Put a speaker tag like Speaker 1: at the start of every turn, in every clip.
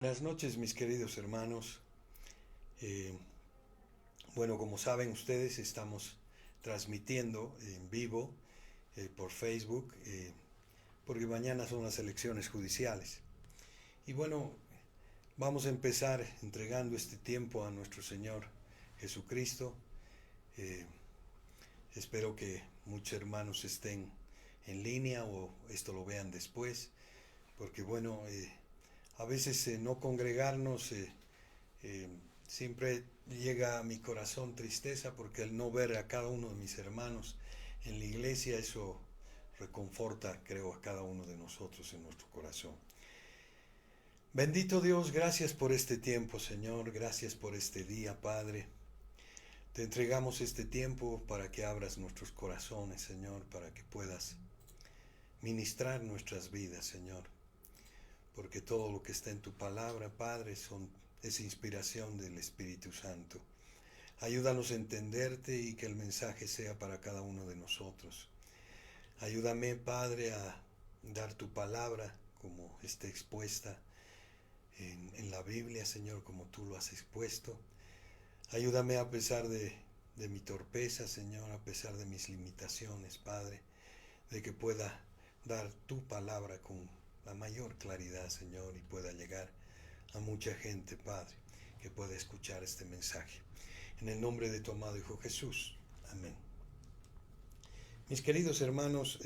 Speaker 1: Buenas noches, mis queridos hermanos. Eh, como saben ustedes, estamos transmitiendo en vivo por Facebook, porque mañana son las elecciones judiciales. Y vamos a empezar entregando este tiempo a nuestro Señor Jesucristo. Eh, Espero que muchos hermanos estén en línea o esto lo vean después, porque a veces no congregarnos eh, siempre llega a mi corazón tristeza, porque el no ver a cada uno de mis hermanos en la iglesia, eso reconforta, creo, a cada uno de nosotros en nuestro corazón. Bendito Dios, gracias por este tiempo, Señor, gracias por este día, Padre. Te entregamos este tiempo para que abras nuestros corazones, Señor, para que puedas ministrar nuestras vidas, Señor, porque todo lo que está en tu palabra, Padre, es inspiración del Espíritu Santo. Ayúdanos a entenderte y que el mensaje sea para cada uno de nosotros. Ayúdame, Padre, a dar tu palabra como esté expuesta en la Biblia, Señor, como tú lo has expuesto. Ayúdame a pesar de mi torpeza, Señor, a pesar de mis limitaciones, Padre, de que pueda dar tu palabra con la mayor claridad, Señor, y pueda llegar a mucha gente, Padre, que pueda escuchar este mensaje. En el nombre de tu amado Hijo Jesús. Amén. Mis queridos hermanos,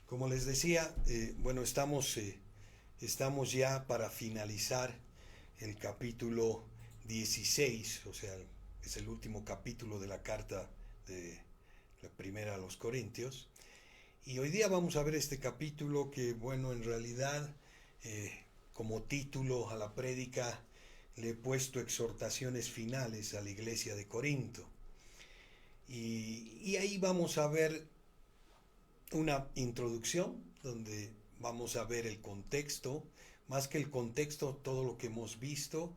Speaker 1: como les decía, estamos ya para finalizar el capítulo 16, o sea, es el último capítulo de la carta de la primera a los Corintios. Y hoy día vamos a ver este capítulo que, en realidad, como título a la prédica, le he puesto exhortaciones finales a la iglesia de Corinto. Y ahí vamos a ver una introducción donde vamos a ver el contexto, más que el contexto, todo lo que hemos visto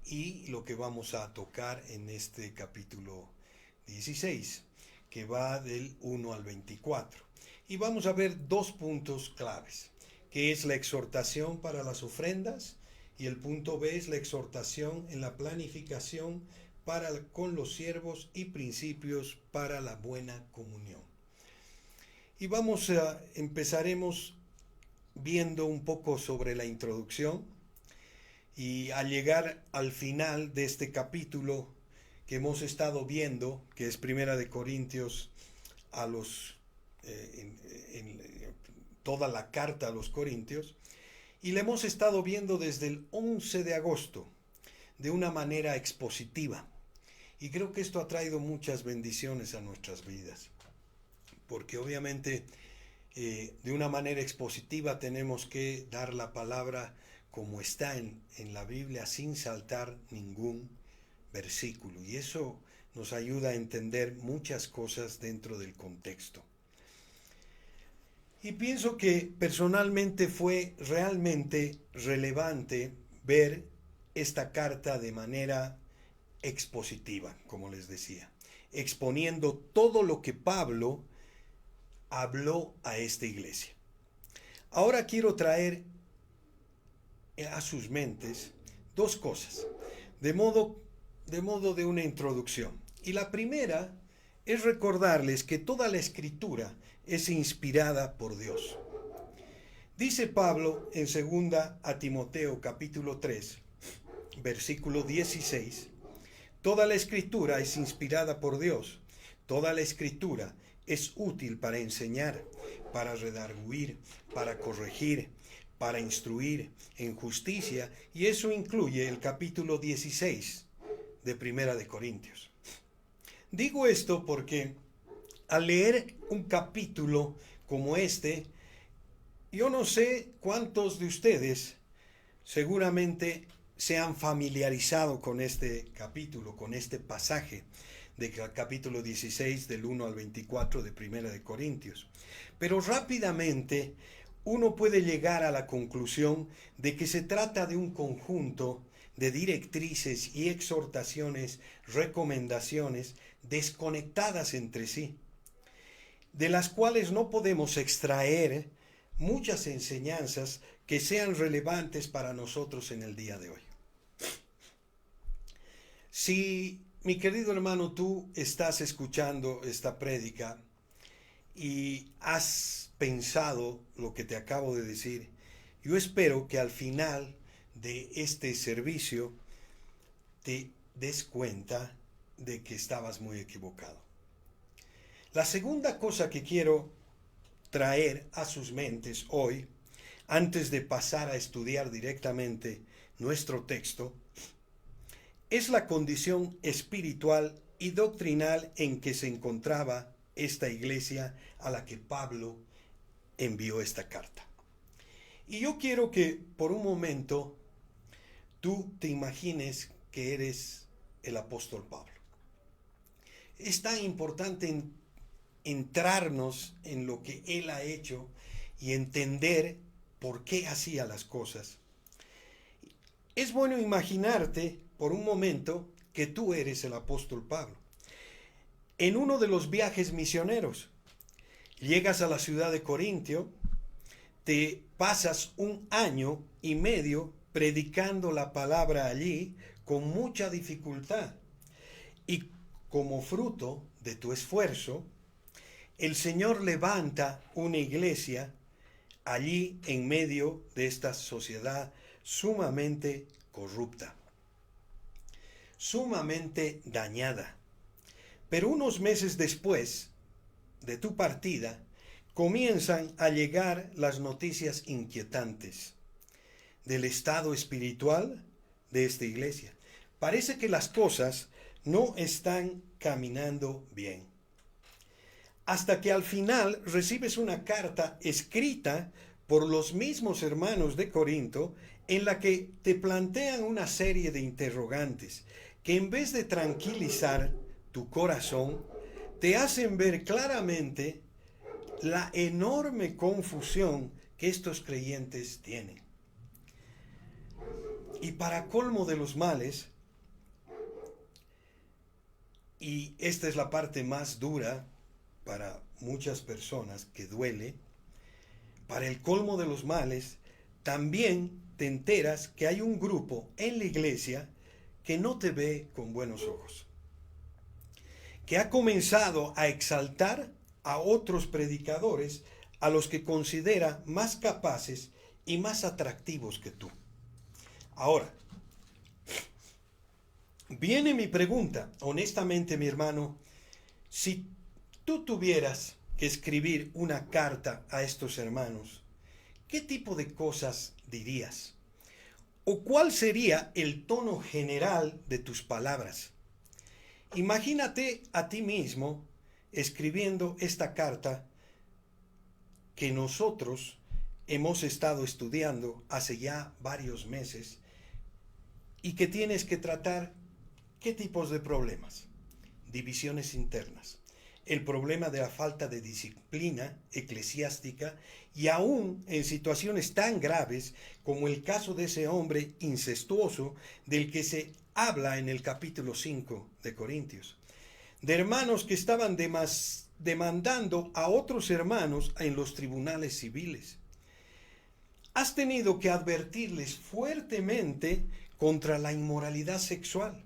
Speaker 1: y lo que vamos a tocar en este capítulo 16, que va del 1 al 24. Y vamos a ver dos puntos claves, que es la exhortación para las ofrendas, y el punto B es la exhortación en la planificación con los siervos y principios para la buena comunión. Y empezaremos viendo un poco sobre la introducción, y al llegar al final de este capítulo que hemos estado viendo, que es Primera de Corintios en toda la carta a los Corintios, y la hemos estado viendo desde el 11 de agosto de una manera expositiva, y creo que esto ha traído muchas bendiciones a nuestras vidas, porque obviamente de una manera expositiva tenemos que dar la palabra como está en la Biblia, sin saltar ningún versículo, y eso nos ayuda a entender muchas cosas dentro del contexto. Y pienso que personalmente fue realmente relevante ver esta carta de manera expositiva, como les decía, exponiendo todo lo que Pablo habló a esta iglesia. Ahora quiero traer a sus mentes dos cosas, de modo de una introducción. Y la primera es recordarles que toda la Escritura es inspirada por Dios. Dice Pablo en 2 a Timoteo capítulo 3, versículo 16, toda la Escritura es inspirada por Dios, toda la Escritura es útil para enseñar, para redarguir, para corregir, para instruir en justicia, y eso incluye el capítulo 16 de Primera de Corintios. Digo esto porque al leer un capítulo como este, yo no sé cuántos de ustedes seguramente se han familiarizado con este capítulo, con este pasaje del capítulo 16 del 1 al 24 de Primera de Corintios. Pero rápidamente uno puede llegar a la conclusión de que se trata de un conjunto de directrices y exhortaciones, recomendaciones desconectadas entre sí, de las cuales no podemos extraer muchas enseñanzas que sean relevantes para nosotros en el día de hoy. Si, mi querido hermano, tú estás escuchando esta prédica y has pensado lo que te acabo de decir, yo espero que al final de este servicio te des cuenta de que estabas muy equivocado. La segunda cosa que quiero traer a sus mentes hoy, antes de pasar a estudiar directamente nuestro texto, es la condición espiritual y doctrinal en que se encontraba esta iglesia a la que Pablo envió esta carta. Y yo quiero que por un momento tú te imagines que eres el apóstol Pablo. Es tan importante entrarnos en lo que él ha hecho y entender por qué hacía las cosas. Es bueno imaginarte por un momento que tú eres el apóstol Pablo. En uno de los viajes misioneros, llegas a la ciudad de Corintio, te pasas 1 año y medio predicando la palabra allí con mucha dificultad. Y como fruto de tu esfuerzo, el Señor levanta una iglesia allí en medio de esta sociedad sumamente corrupta, sumamente dañada. Pero unos meses después de tu partida, comienzan a llegar las noticias inquietantes del estado espiritual de esta iglesia. Parece que las cosas no están caminando bien. Hasta que al final recibes una carta escrita por los mismos hermanos de Corinto en la que te plantean una serie de interrogantes que en vez de tranquilizar tu corazón, te hacen ver claramente la enorme confusión que estos creyentes tienen. Y para colmo de los males, y esta es la parte más dura para muchas personas que duele, para el colmo de los males, también te enteras que hay un grupo en la iglesia que no te ve con buenos ojos, que ha comenzado a exaltar a otros predicadores a los que considera más capaces y más atractivos que tú. Ahora, viene mi pregunta, honestamente, mi hermano, si tú tuvieras que escribir una carta a estos hermanos, ¿qué tipo de cosas dirías? ¿O cuál sería el tono general de tus palabras? Imagínate a ti mismo escribiendo esta carta que nosotros hemos estado estudiando hace ya varios meses y que tienes que tratar qué tipos de problemas, divisiones internas, el problema de la falta de disciplina eclesiástica y aún en situaciones tan graves como el caso de ese hombre incestuoso del que se habla en el capítulo 5 de Corintios, de hermanos que estaban demandando a otros hermanos en los tribunales civiles. Has tenido que advertirles fuertemente contra la inmoralidad sexual,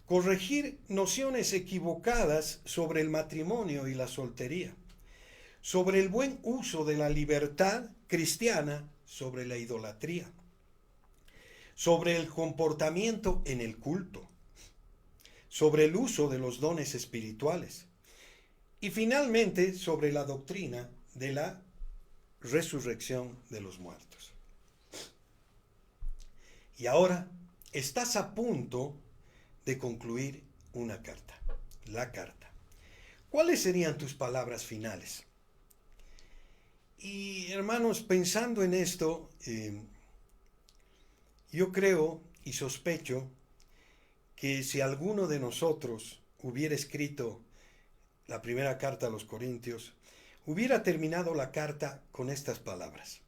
Speaker 1: corregir nociones equivocadas sobre el matrimonio y la soltería, sobre el buen uso de la libertad cristiana sobre la idolatría, sobre el comportamiento en el culto, sobre el uso de los dones espirituales y finalmente sobre la doctrina de la resurrección de los muertos. Y ahora estás a punto de concluir una carta, la carta. ¿Cuáles serían tus palabras finales? Y hermanos, pensando en esto, yo creo y sospecho que si alguno de nosotros hubiera escrito la primera carta a los Corintios, hubiera terminado la carta con estas palabras.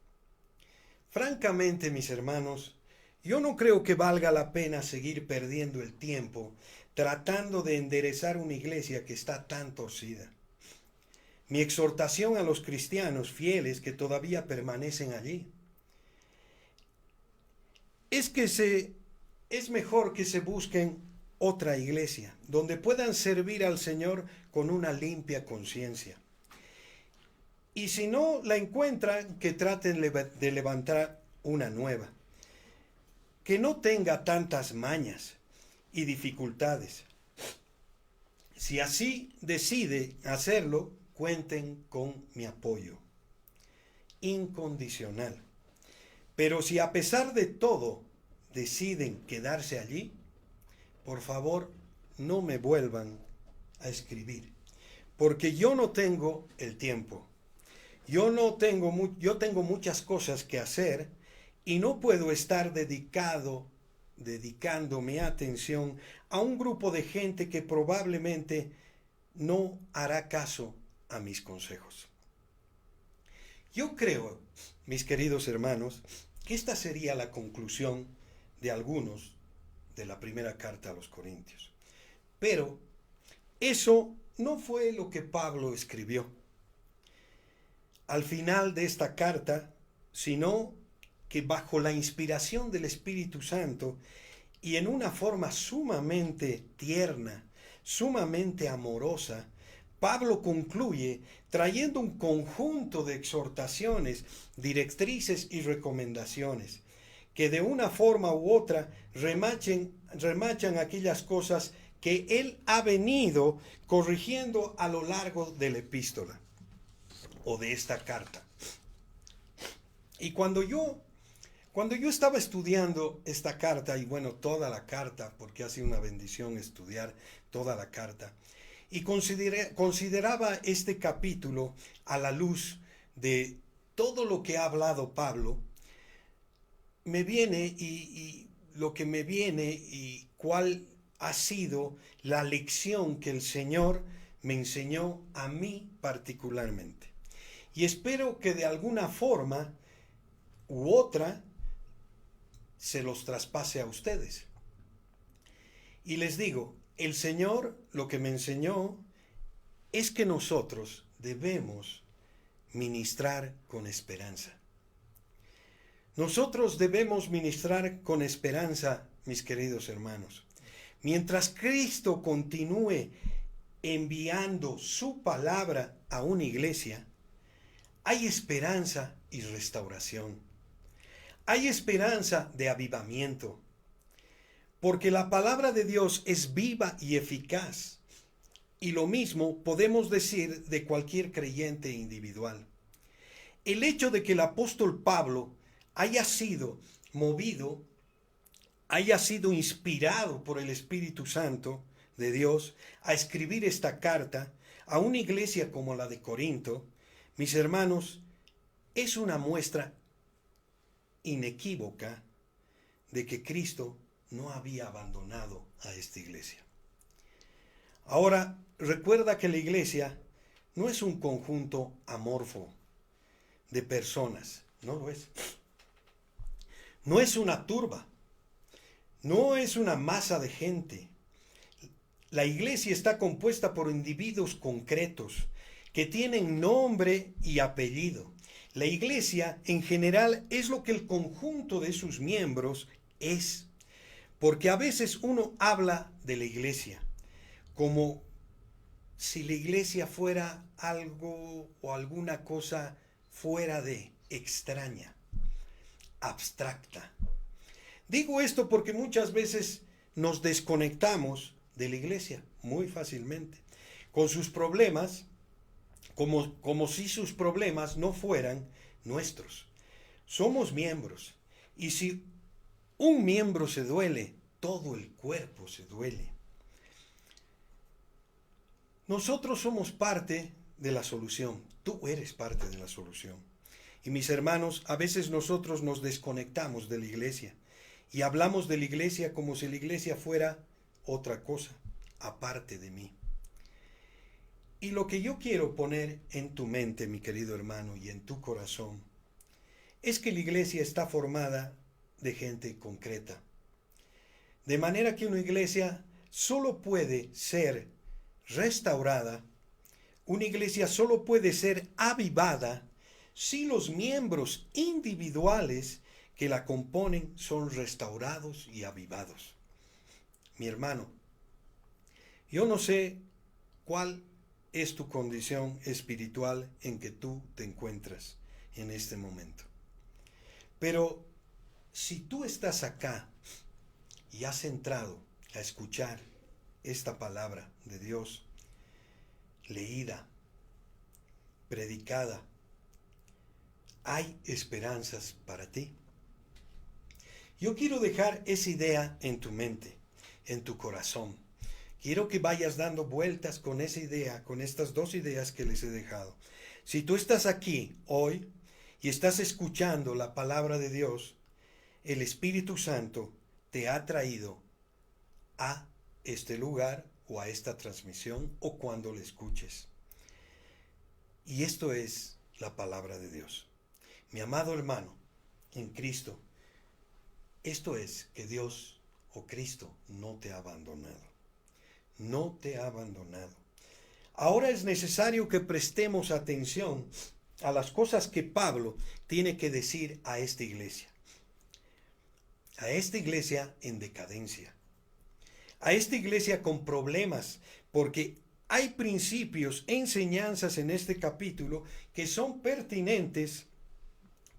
Speaker 1: Francamente, mis hermanos, yo no creo que valga la pena seguir perdiendo el tiempo tratando de enderezar una iglesia que está tan torcida. Mi exhortación a los cristianos fieles que todavía permanecen allí es que es mejor que se busquen otra iglesia, donde puedan servir al Señor con una limpia conciencia. Y si no la encuentran, que traten de levantar una nueva, que no tenga tantas mañas y dificultades. Si así decide hacerlo, cuenten con mi apoyo incondicional. Pero si a pesar de todo deciden quedarse allí, por favor, no me vuelvan a escribir, porque yo no tengo el tiempo. Yo tengo muchas cosas que hacer y no puedo estar dedicando mi atención a un grupo de gente que probablemente no hará caso a mis consejos. Yo creo, mis queridos hermanos, que esta sería la conclusión de algunos de la primera carta a los Corintios. Pero eso no fue lo que Pablo escribió al final de esta carta, sino que bajo la inspiración del Espíritu Santo y en una forma sumamente tierna, sumamente amorosa, Pablo concluye trayendo un conjunto de exhortaciones, directrices y recomendaciones que de una forma u otra remachan aquellas cosas que él ha venido corrigiendo a lo largo de la epístola o de esta carta. Y cuando yo estaba estudiando esta carta, y bueno, toda la carta, porque ha sido una bendición estudiar toda la carta, y consideraba este capítulo a la luz de todo lo que ha hablado Pablo, me viene y lo que me viene y cuál ha sido la lección que el Señor me enseñó a mí particularmente. Y espero que de alguna forma u otra se los traspase a ustedes. Y les digo, el Señor lo que me enseñó es que nosotros debemos ministrar con esperanza. Nosotros debemos ministrar con esperanza, mis queridos hermanos. Mientras Cristo continúe enviando su palabra a una iglesia, hay esperanza y restauración. Hay esperanza de avivamiento, porque la palabra de Dios es viva y eficaz. Y lo mismo podemos decir de cualquier creyente individual. El hecho de que el apóstol Pablo haya sido movido, haya sido inspirado por el Espíritu Santo de Dios a escribir esta carta a una iglesia como la de Corinto, mis hermanos, es una muestra inequívoca de que Cristo no había abandonado a esta iglesia. Ahora, recuerda que la iglesia no es un conjunto amorfo de personas, no lo es. No es una turba, no es una masa de gente. La iglesia está compuesta por individuos concretos que tienen nombre y apellido. La iglesia en general es lo que el conjunto de sus miembros es, porque a veces uno habla de la iglesia como si la iglesia fuera algo o alguna cosa fuera de, extraña, abstracta. Digo esto porque muchas veces nos desconectamos de la iglesia muy fácilmente, con sus problemas, como si sus problemas no fueran nuestros. Somos miembros, y si un miembro se duele, todo el cuerpo se duele. Nosotros somos parte de la solución. Tú eres parte de la solución. Y mis hermanos, a veces nosotros nos desconectamos de la iglesia y hablamos de la iglesia como si la iglesia fuera otra cosa, aparte de mí. Y lo que yo quiero poner en tu mente, mi querido hermano, y en tu corazón, es que la iglesia está formada de gente concreta. De manera que una iglesia solo puede ser restaurada, una iglesia solo puede ser avivada si los miembros individuales que la componen son restaurados y avivados. Mi hermano, yo no sé cuál es tu condición espiritual en que tú te encuentras en este momento. Pero si tú estás acá y has entrado a escuchar esta palabra de Dios, leída, predicada, hay esperanzas para ti. Yo quiero dejar esa idea en tu mente, en tu corazón. Quiero que vayas dando vueltas con esa idea, con estas dos ideas que les he dejado. Si tú estás aquí hoy y estás escuchando la palabra de Dios, el Espíritu Santo te ha traído a este lugar o a esta transmisión o cuando la escuches. Y esto es la palabra de Dios. Mi amado hermano, en Cristo, esto es que Dios o Cristo no te ha abandonado. No te ha abandonado. Ahora es necesario que prestemos atención a las cosas que Pablo tiene que decir a esta iglesia. A esta iglesia en decadencia. A esta iglesia con problemas, porque hay principios, enseñanzas en este capítulo que son pertinentes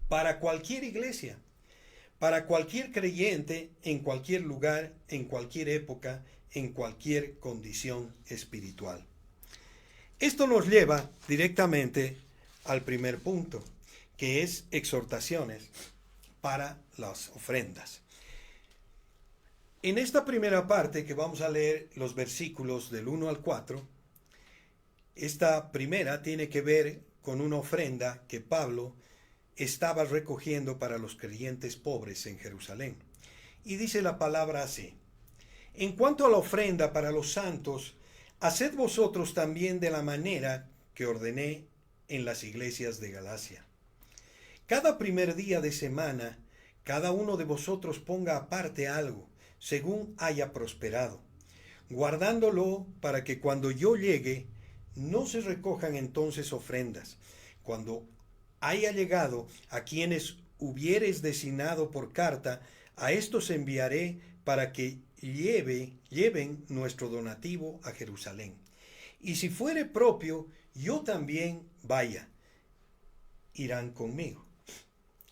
Speaker 1: para cualquier iglesia, para cualquier creyente, en cualquier lugar, en cualquier época, en cualquier condición espiritual. Esto nos lleva directamente al primer punto, que es exhortaciones para las ofrendas. En esta primera parte que vamos a leer los versículos del 1 al 4, esta primera tiene que ver con una ofrenda que Pablo estaba recogiendo para los creyentes pobres en Jerusalén. Y dice la palabra así: en cuanto a la ofrenda para los santos, haced vosotros también de la manera que ordené en las iglesias de Galacia. Cada primer día de semana, cada uno de vosotros ponga aparte algo, según haya prosperado, guardándolo para que cuando yo llegue, no se recojan entonces ofrendas. Cuando haya llegado a quienes hubieres designado por carta, a estos enviaré para que lleven nuestro donativo a Jerusalén. Y si fuere propio, yo también vaya. Irán conmigo.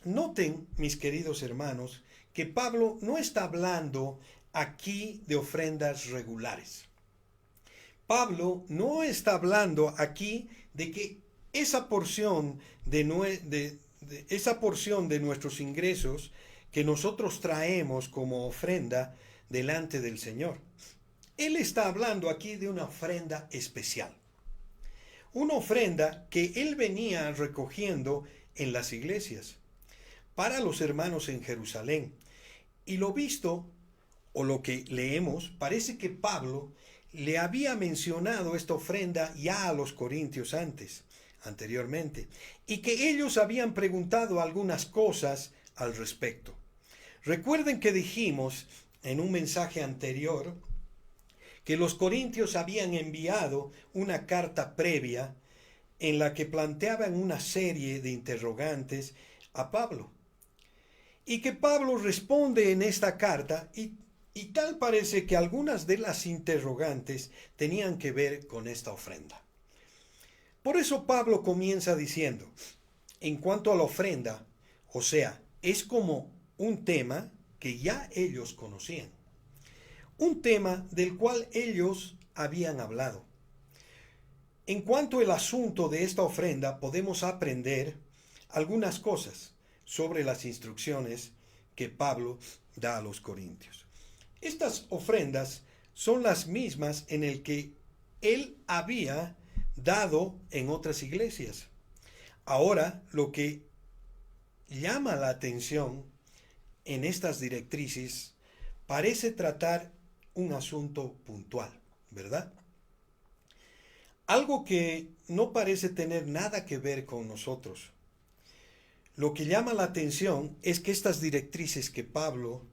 Speaker 1: Noten, mis queridos hermanos, que Pablo no está hablando aquí de ofrendas regulares. Pablo no está hablando aquí de que esa porción de nuestros ingresos que nosotros traemos como ofrenda delante del Señor. Él está hablando aquí de una ofrenda especial. Una ofrenda que él venía recogiendo en las iglesias para los hermanos en Jerusalén. Y lo visto, o lo que leemos, parece que Pablo le había mencionado esta ofrenda ya a los corintios anteriormente, y que ellos habían preguntado algunas cosas al respecto. Recuerden que dijimos en un mensaje anterior que los corintios habían enviado una carta previa en la que planteaban una serie de interrogantes a Pablo. Y que Pablo responde en esta carta y tal parece que algunas de las interrogantes tenían que ver con esta ofrenda. Por eso Pablo comienza diciendo, en cuanto a la ofrenda, o sea, es como un tema que ya ellos conocían. Un tema del cual ellos habían hablado. En cuanto al asunto de esta ofrenda, podemos aprender algunas cosas sobre las instrucciones que Pablo da a los corintios. Estas ofrendas son las mismas en el que él había dado en otras iglesias. Ahora, lo que llama la atención en estas directrices parece tratar un asunto puntual, ¿verdad? Algo que no parece tener nada que ver con nosotros. Lo que llama la atención es que estas directrices que Pablo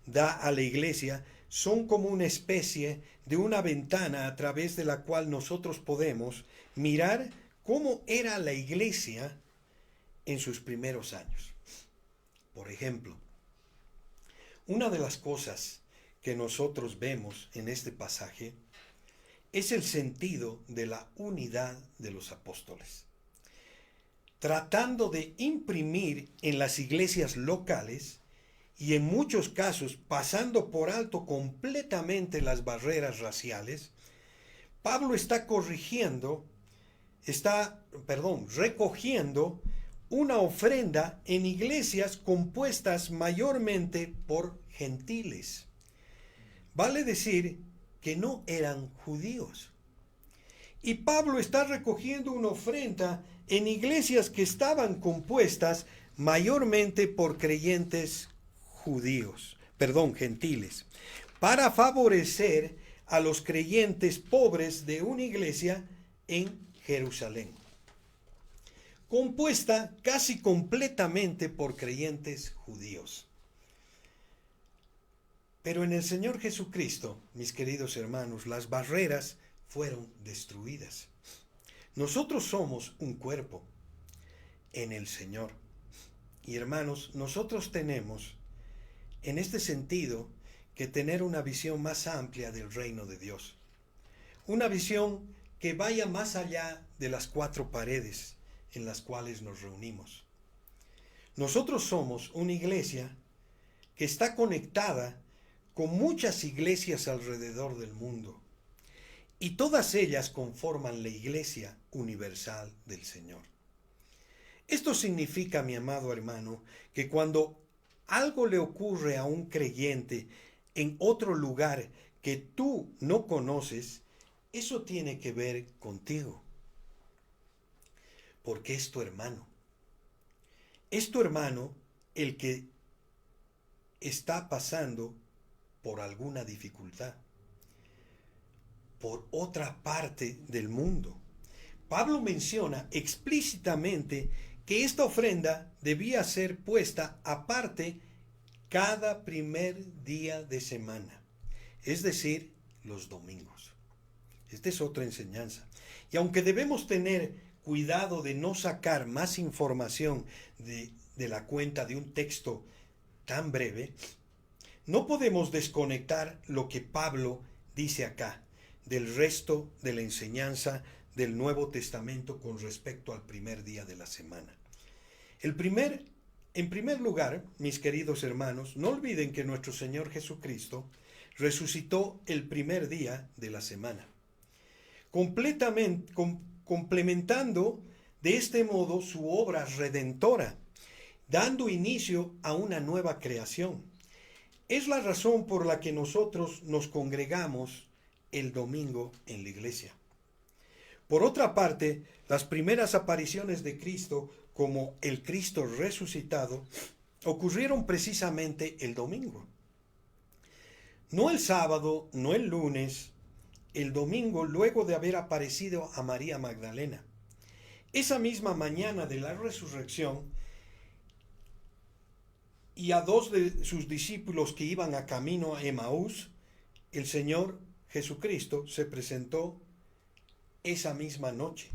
Speaker 1: da a la iglesia son como una especie de una ventana a través de la cual nosotros podemos mirar cómo era la iglesia en sus primeros años. Por ejemplo, una de las cosas que nosotros vemos en este pasaje es el sentido de la unidad de los apóstoles, tratando de imprimir en las iglesias locales y en muchos casos pasando por alto completamente las barreras raciales. Pablo está recogiendo una ofrenda en iglesias compuestas mayormente por gentiles. Vale decir que no eran judíos. Y Pablo está recogiendo una ofrenda en iglesias que estaban compuestas mayormente por creyentes gentiles, para favorecer a los creyentes pobres de una iglesia en Jerusalén, compuesta casi completamente por creyentes judíos. Pero en el Señor Jesucristo, mis queridos hermanos, las barreras fueron destruidas. Nosotros somos un cuerpo en el Señor. Y hermanos, nosotros tenemos, en este sentido, que tener una visión más amplia del reino de Dios. Una visión que vaya más allá de las 4 paredes en las cuales nos reunimos. Nosotros somos una iglesia que está conectada con muchas iglesias alrededor del mundo, y todas ellas conforman la iglesia universal del Señor. Esto significa, mi amado hermano, que cuando algo le ocurre a un creyente en otro lugar que tú no conoces, eso tiene que ver contigo, porque es tu hermano. Es tu hermano el que está pasando por alguna dificultad, por otra parte del mundo. Pablo menciona explícitamente que esta ofrenda debía ser puesta aparte cada primer día de semana, es decir, los domingos. Esta es otra enseñanza. Y aunque debemos tener cuidado de no sacar más información de la cuenta de un texto tan breve, no podemos desconectar lo que Pablo dice acá del resto de la enseñanza del Nuevo Testamento con respecto al primer día de la semana. En primer lugar, mis queridos hermanos, no olviden que nuestro Señor Jesucristo resucitó el primer día de la semana, complementando de este modo su obra redentora, dando inicio a una nueva creación. Es la razón por la que nosotros nos congregamos el domingo en la iglesia. Por otra parte, las primeras apariciones de Cristo como el Cristo resucitado ocurrieron precisamente el domingo. No el sábado, no el lunes, el domingo, luego de haber aparecido a María Magdalena. Esa misma mañana de la resurrección, y a 2 de sus discípulos que iban a camino a Emaús, el Señor Jesucristo se presentó esa misma noche,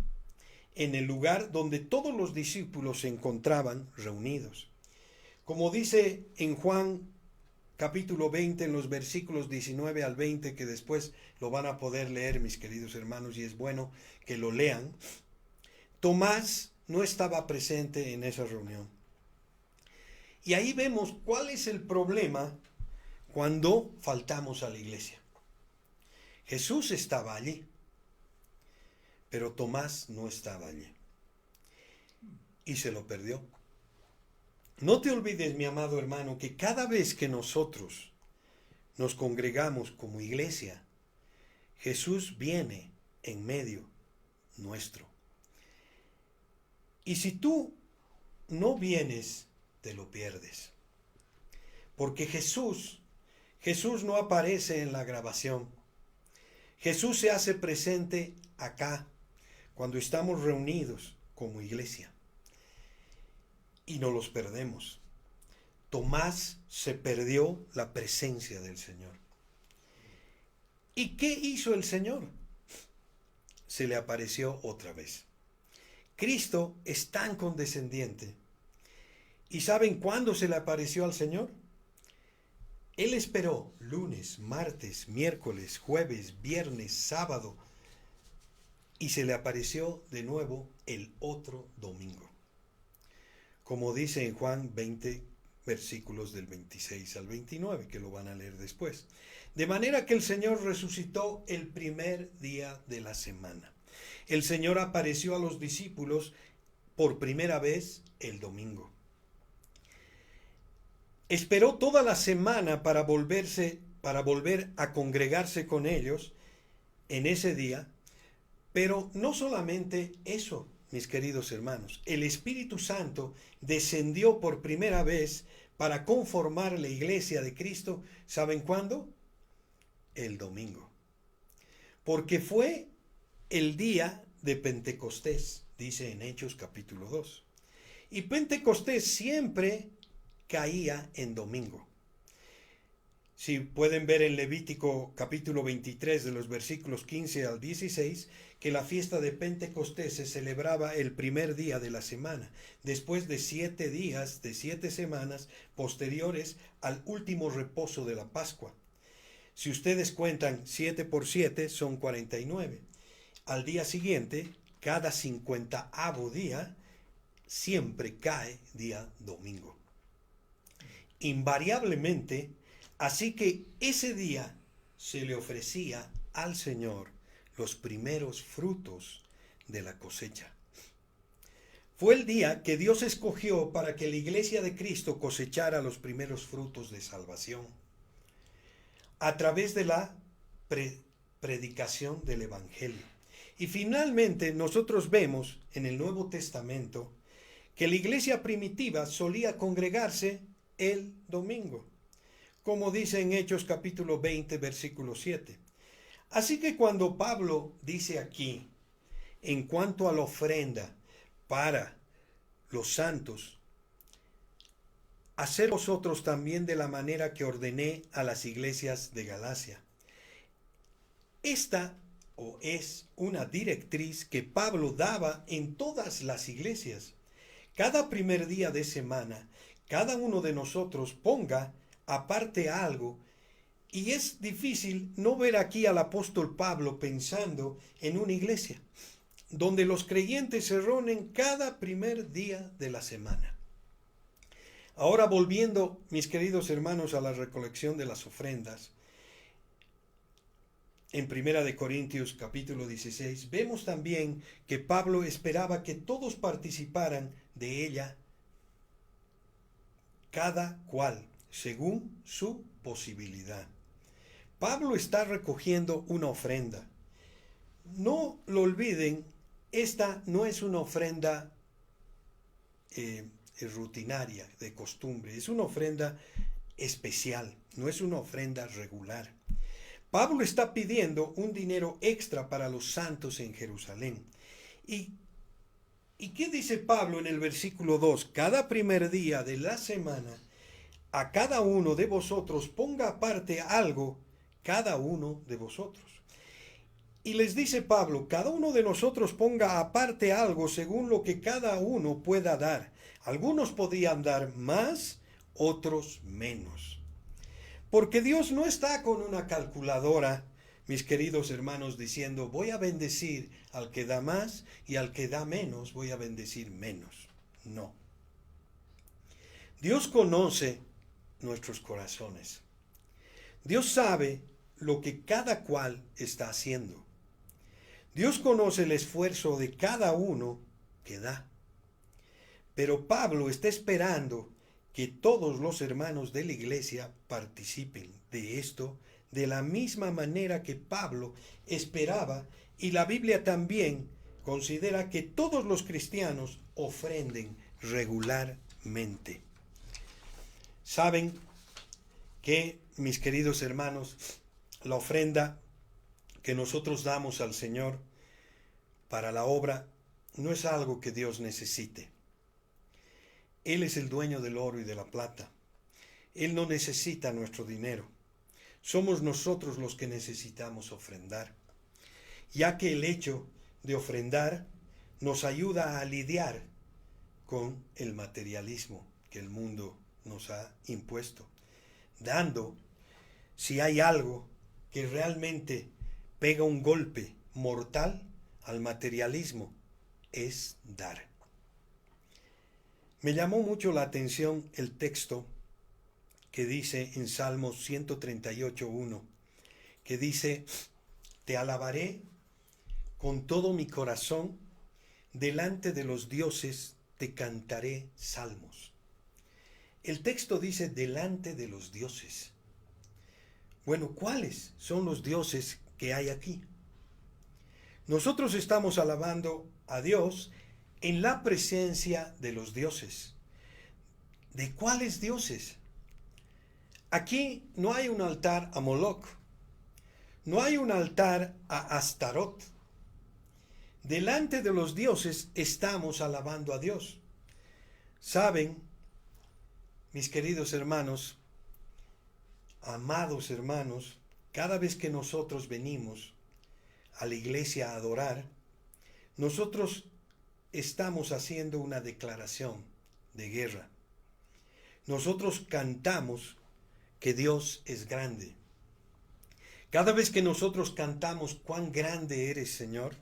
Speaker 1: en el lugar donde todos los discípulos se encontraban reunidos. Como dice en Juan capítulo 20, en los versículos 19 al 20, que después lo van a poder leer, mis queridos hermanos, y es bueno que lo lean, Tomás no estaba presente en esa reunión. Y ahí vemos cuál es el problema cuando faltamos a la iglesia. Jesús estaba allí, pero Tomás no estaba allí. Y se lo perdió. No te olvides, mi amado hermano, que cada vez que nosotros nos congregamos como iglesia, Jesús viene en medio nuestro. Y si tú no vienes, te lo pierdes. Porque Jesús no aparece en la grabación. Jesús se hace presente acá, cuando estamos reunidos como iglesia. Y no los perdemos. Tomás se perdió la presencia del Señor. ¿Y qué hizo el Señor? Se le apareció otra vez. Cristo es tan condescendiente ¿Y saben cuándo se le apareció al Señor? Él esperó lunes, martes, miércoles, jueves, viernes, sábado, y se le apareció de nuevo el otro domingo. Como dice en Juan 20, versículos del 26 al 29, que lo van a leer después. De manera que el Señor resucitó el primer día de la semana. El Señor apareció a los discípulos por primera vez el domingo. Esperó toda la semana para volver a congregarse con ellos en ese día, pero no solamente eso, mis queridos hermanos. El Espíritu Santo descendió por primera vez para conformar la iglesia de Cristo. ¿Saben cuándo? El domingo. Porque fue el día de Pentecostés, dice en Hechos capítulo 2. Y Pentecostés siempre caía en domingo. Si pueden ver en Levítico capítulo 23 de los versículos 15 al 16, que la fiesta de Pentecostés se celebraba el primer día de la semana, después de 7 días, de 7 semanas posteriores al último reposo de la Pascua. Si ustedes cuentan 7 por 7 son 49. Al día siguiente, cada 50º día, siempre cae día domingo. Invariablemente, así que ese día se le ofrecía al Señor los primeros frutos de la cosecha. Fue el día que Dios escogió para que la iglesia de Cristo cosechara los primeros frutos de salvación a través de la predicación del Evangelio. Y finalmente nosotros vemos en el Nuevo Testamento que la iglesia primitiva solía congregarse el domingo, como dice en Hechos capítulo 20, versículo 7. Así que cuando Pablo dice aquí, en cuanto a la ofrenda para los santos, hacer vosotros también de la manera que ordené a las iglesias de Galacia. Esta es una directriz que Pablo daba en todas las iglesias. Cada primer día de semana, cada uno de nosotros ponga aparte algo. Y es difícil no ver aquí al apóstol Pablo pensando en una iglesia donde los creyentes se reúnen cada primer día de la semana. Ahora volviendo, mis queridos hermanos, a la recolección de las ofrendas, en 1 Corintios capítulo 16, vemos también que Pablo esperaba que todos participaran de ella, cada cual, según su posibilidad. Pablo está recogiendo una ofrenda. No lo olviden, esta no es una ofrenda rutinaria, de costumbre, es una ofrenda especial, no es una ofrenda regular. Pablo está pidiendo un dinero extra para los santos en Jerusalén. ¿Y qué dice Pablo en el versículo 2? Cada primer día de la semana, a cada uno de vosotros ponga aparte algo, cada uno de vosotros. Y les dice Pablo, cada uno de nosotros ponga aparte algo según lo que cada uno pueda dar. Algunos podían dar más, otros menos. Porque Dios no está con una calculadora, mis queridos hermanos, diciendo, voy a bendecir al que da más y al que da menos voy a bendecir menos. No. Dios conoce nuestros corazones. Dios sabe lo que cada cual está haciendo. Dios conoce el esfuerzo de cada uno que da. Pero Pablo está esperando que todos los hermanos de la iglesia participen de esto de la misma manera que Pablo esperaba, y la Biblia también considera que todos los cristianos ofrenden regularmente. Saben que, mis queridos hermanos, la ofrenda que nosotros damos al Señor para la obra no es algo que Dios necesite. Él es el dueño del oro y de la plata. Él no necesita nuestro dinero. Somos nosotros los que necesitamos ofrendar, ya que el hecho de ofrendar nos ayuda a lidiar con el materialismo que el mundo nos ha impuesto. Dando, si hay algo que realmente pega un golpe mortal al materialismo, es dar. Me llamó mucho la atención el texto que dice en Salmos 138:1, que dice: te alabaré con todo mi corazón, delante de los dioses te cantaré salmos. El texto dice delante de los dioses. Bueno, ¿cuáles son los dioses que hay aquí? Nosotros estamos alabando a Dios en la presencia de los dioses. ¿De cuáles dioses? Aquí no hay un altar a Moloch, no hay un altar a Astarot. Delante de los dioses estamos alabando a Dios. Saben, mis queridos hermanos, amados hermanos, cada vez que nosotros venimos a la iglesia a adorar, nosotros estamos haciendo una declaración de guerra. Nosotros cantamos que Dios es grande. Cada vez que nosotros cantamos cuán grande eres, Señor,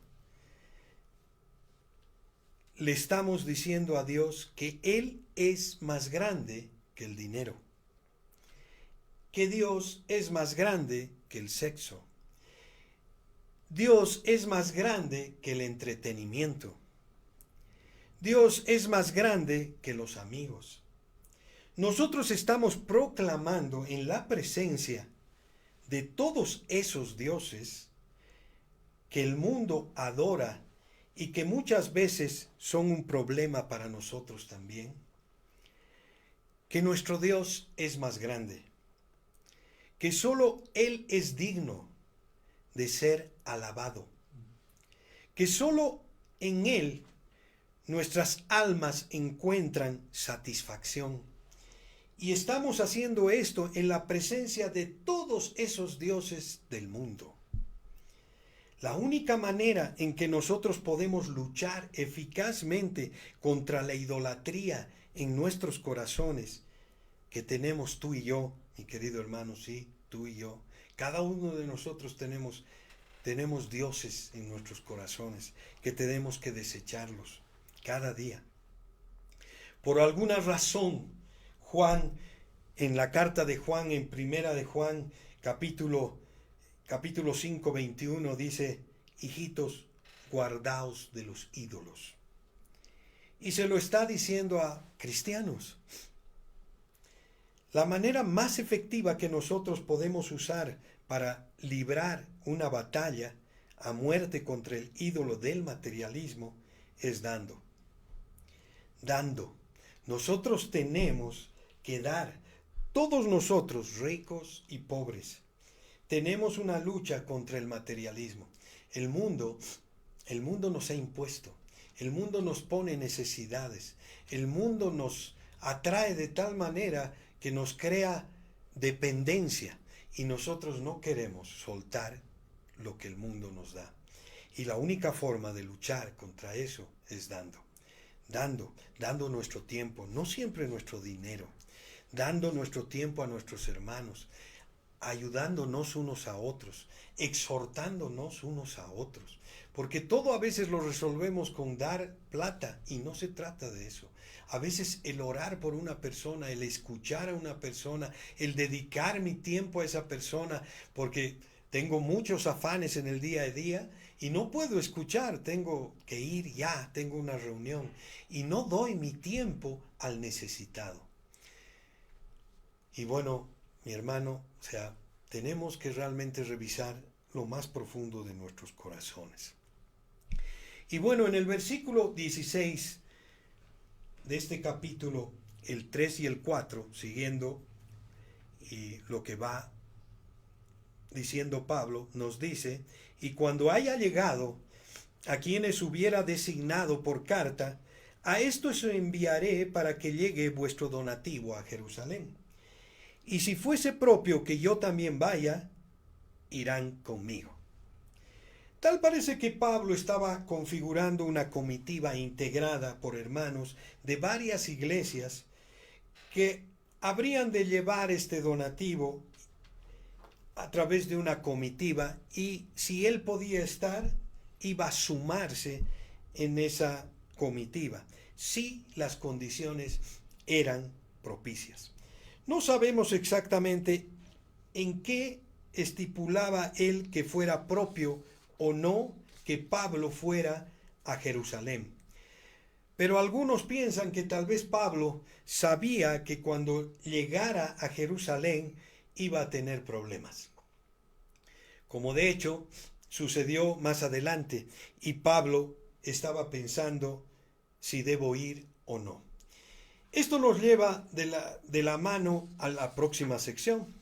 Speaker 1: le estamos diciendo a Dios que Él es más grande que el dinero, que Dios es más grande que el sexo, Dios es más grande que el entretenimiento, Dios es más grande que los amigos. Nosotros estamos proclamando en la presencia de todos esos dioses que el mundo adora y que muchas veces son un problema para nosotros también, que nuestro Dios es más grande, que solo Él es digno de ser alabado, que solo en Él nuestras almas encuentran satisfacción. Y estamos haciendo esto en la presencia de todos esos dioses del mundo. La única manera en que nosotros podemos luchar eficazmente contra la idolatría en nuestros corazones, que tenemos tú y yo, mi querido hermano, sí, tú y yo, cada uno de nosotros tenemos dioses en nuestros corazones, que tenemos que desecharlos cada día. Por alguna razón, Juan, en la carta de Juan, en primera de Juan, capítulo 5, 21, dice: hijitos, guardaos de los ídolos. Y se lo está diciendo a cristianos. La manera más efectiva que nosotros podemos usar para librar una batalla a muerte contra el ídolo del materialismo es dando. Dando. Nosotros tenemos que dar. Todos nosotros, ricos y pobres, tenemos una lucha contra el materialismo. El mundo nos ha impuesto. El mundo nos pone necesidades. El mundo nos atrae de tal manera que nos crea dependencia. Y nosotros no queremos soltar lo que el mundo nos da. Y la única forma de luchar contra eso es dando. Dando nuestro tiempo, no siempre nuestro dinero. Dando nuestro tiempo a nuestros hermanos, ayudándonos unos a otros, exhortándonos unos a otros, porque todo a veces lo resolvemos con dar plata y no se trata de eso. A veces el orar por una persona, el escuchar a una persona, el dedicar mi tiempo a esa persona, porque tengo muchos afanes en el día a día y no puedo escuchar, tengo que ir ya, tengo una reunión y no doy mi tiempo al necesitado. Y bueno, mi hermano, tenemos que realmente revisar lo más profundo de nuestros corazones. Y bueno, en el versículo 16 de este capítulo, el 3 y el 4, siguiendo y lo que va diciendo Pablo, nos dice: y cuando haya llegado a quienes hubiera designado por carta, a estos enviaré para que llegue vuestro donativo a Jerusalén. Y si fuese propio que yo también vaya, irán conmigo. Tal parece que Pablo estaba configurando una comitiva integrada por hermanos de varias iglesias que habrían de llevar este donativo a través de una comitiva, y si él podía estar, iba a sumarse en esa comitiva, si las condiciones eran propicias. No sabemos exactamente en qué estipulaba él que fuera propio o no que Pablo fuera a Jerusalén. Pero algunos piensan que tal vez Pablo sabía que cuando llegara a Jerusalén iba a tener problemas. Como de hecho sucedió más adelante, y Pablo estaba pensando si debo ir o no. Esto nos lleva de la mano a la próxima sección.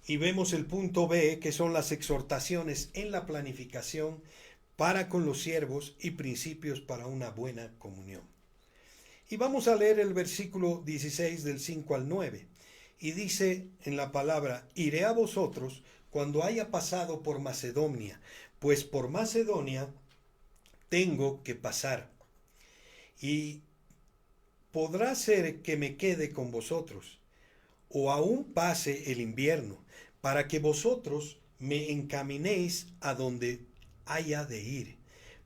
Speaker 1: Y vemos el punto B, que son las exhortaciones en la planificación para con los siervos y principios para una buena comunión. Y vamos a leer el versículo 16 del 5 al 9. Y dice en la palabra: iré a vosotros cuando haya pasado por Macedonia, pues por Macedonia tengo que pasar. Y podrá ser que me quede con vosotros, o aún pase el invierno, para que vosotros me encaminéis a donde haya de ir,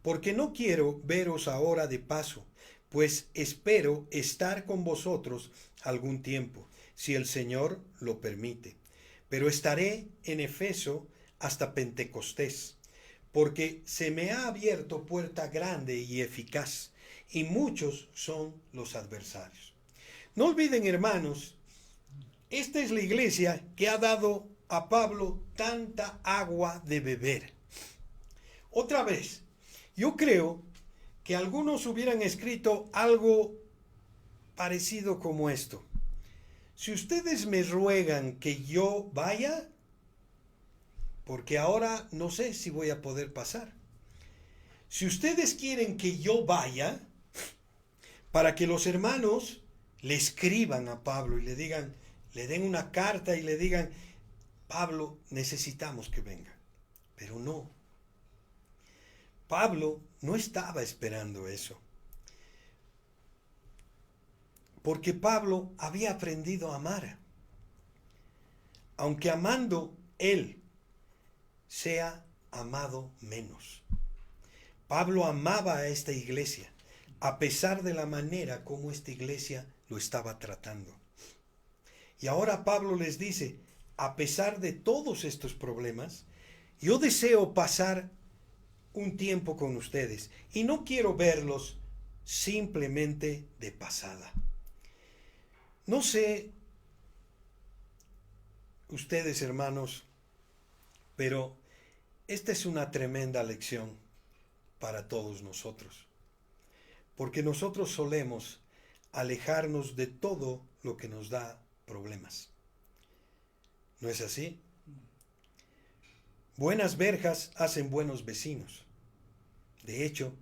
Speaker 1: porque no quiero veros ahora de paso, pues espero estar con vosotros algún tiempo, si el Señor lo permite. Pero estaré en Efeso hasta Pentecostés, porque se me ha abierto puerta grande y eficaz, y muchos son los adversarios. No olviden, hermanos, esta es la iglesia que ha dado a Pablo tanta agua de beber. Otra vez, yo creo que algunos hubieran escrito algo parecido como esto: si ustedes me ruegan que yo vaya, porque ahora no sé si voy a poder pasar. Si ustedes quieren que yo vaya, para que los hermanos le escriban a Pablo y le digan, le den una carta y le digan: Pablo, necesitamos que venga. Pero no. Pablo no estaba esperando eso. Porque Pablo había aprendido a amar. Aunque amando él sea amado menos. Pablo amaba a esta iglesia, a pesar de la manera como esta iglesia lo estaba tratando. Y ahora Pablo les dice: a pesar de todos estos problemas, yo deseo pasar un tiempo con ustedes y no quiero verlos simplemente de pasada. No sé ustedes, hermanos, pero esta es una tremenda lección para todos nosotros, porque nosotros solemos alejarnos de todo lo que nos da problemas. ¿No es así? Buenas verjas hacen buenos vecinos. De hecho,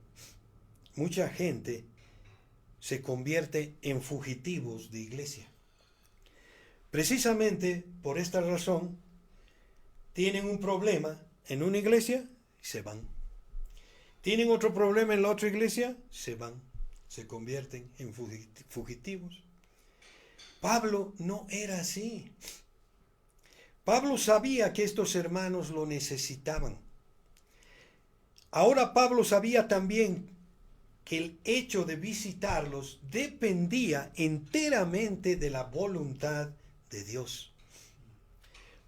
Speaker 1: mucha gente se convierte en fugitivos de iglesia. Precisamente por esta razón, tienen un problema en una iglesia y se van. Tienen otro problema en la otra iglesia, se van. Se convierten en fugitivos. Pablo no era así. Pablo sabía que estos hermanos lo necesitaban. Ahora Pablo sabía también que el hecho de visitarlos dependía enteramente de la voluntad de Dios.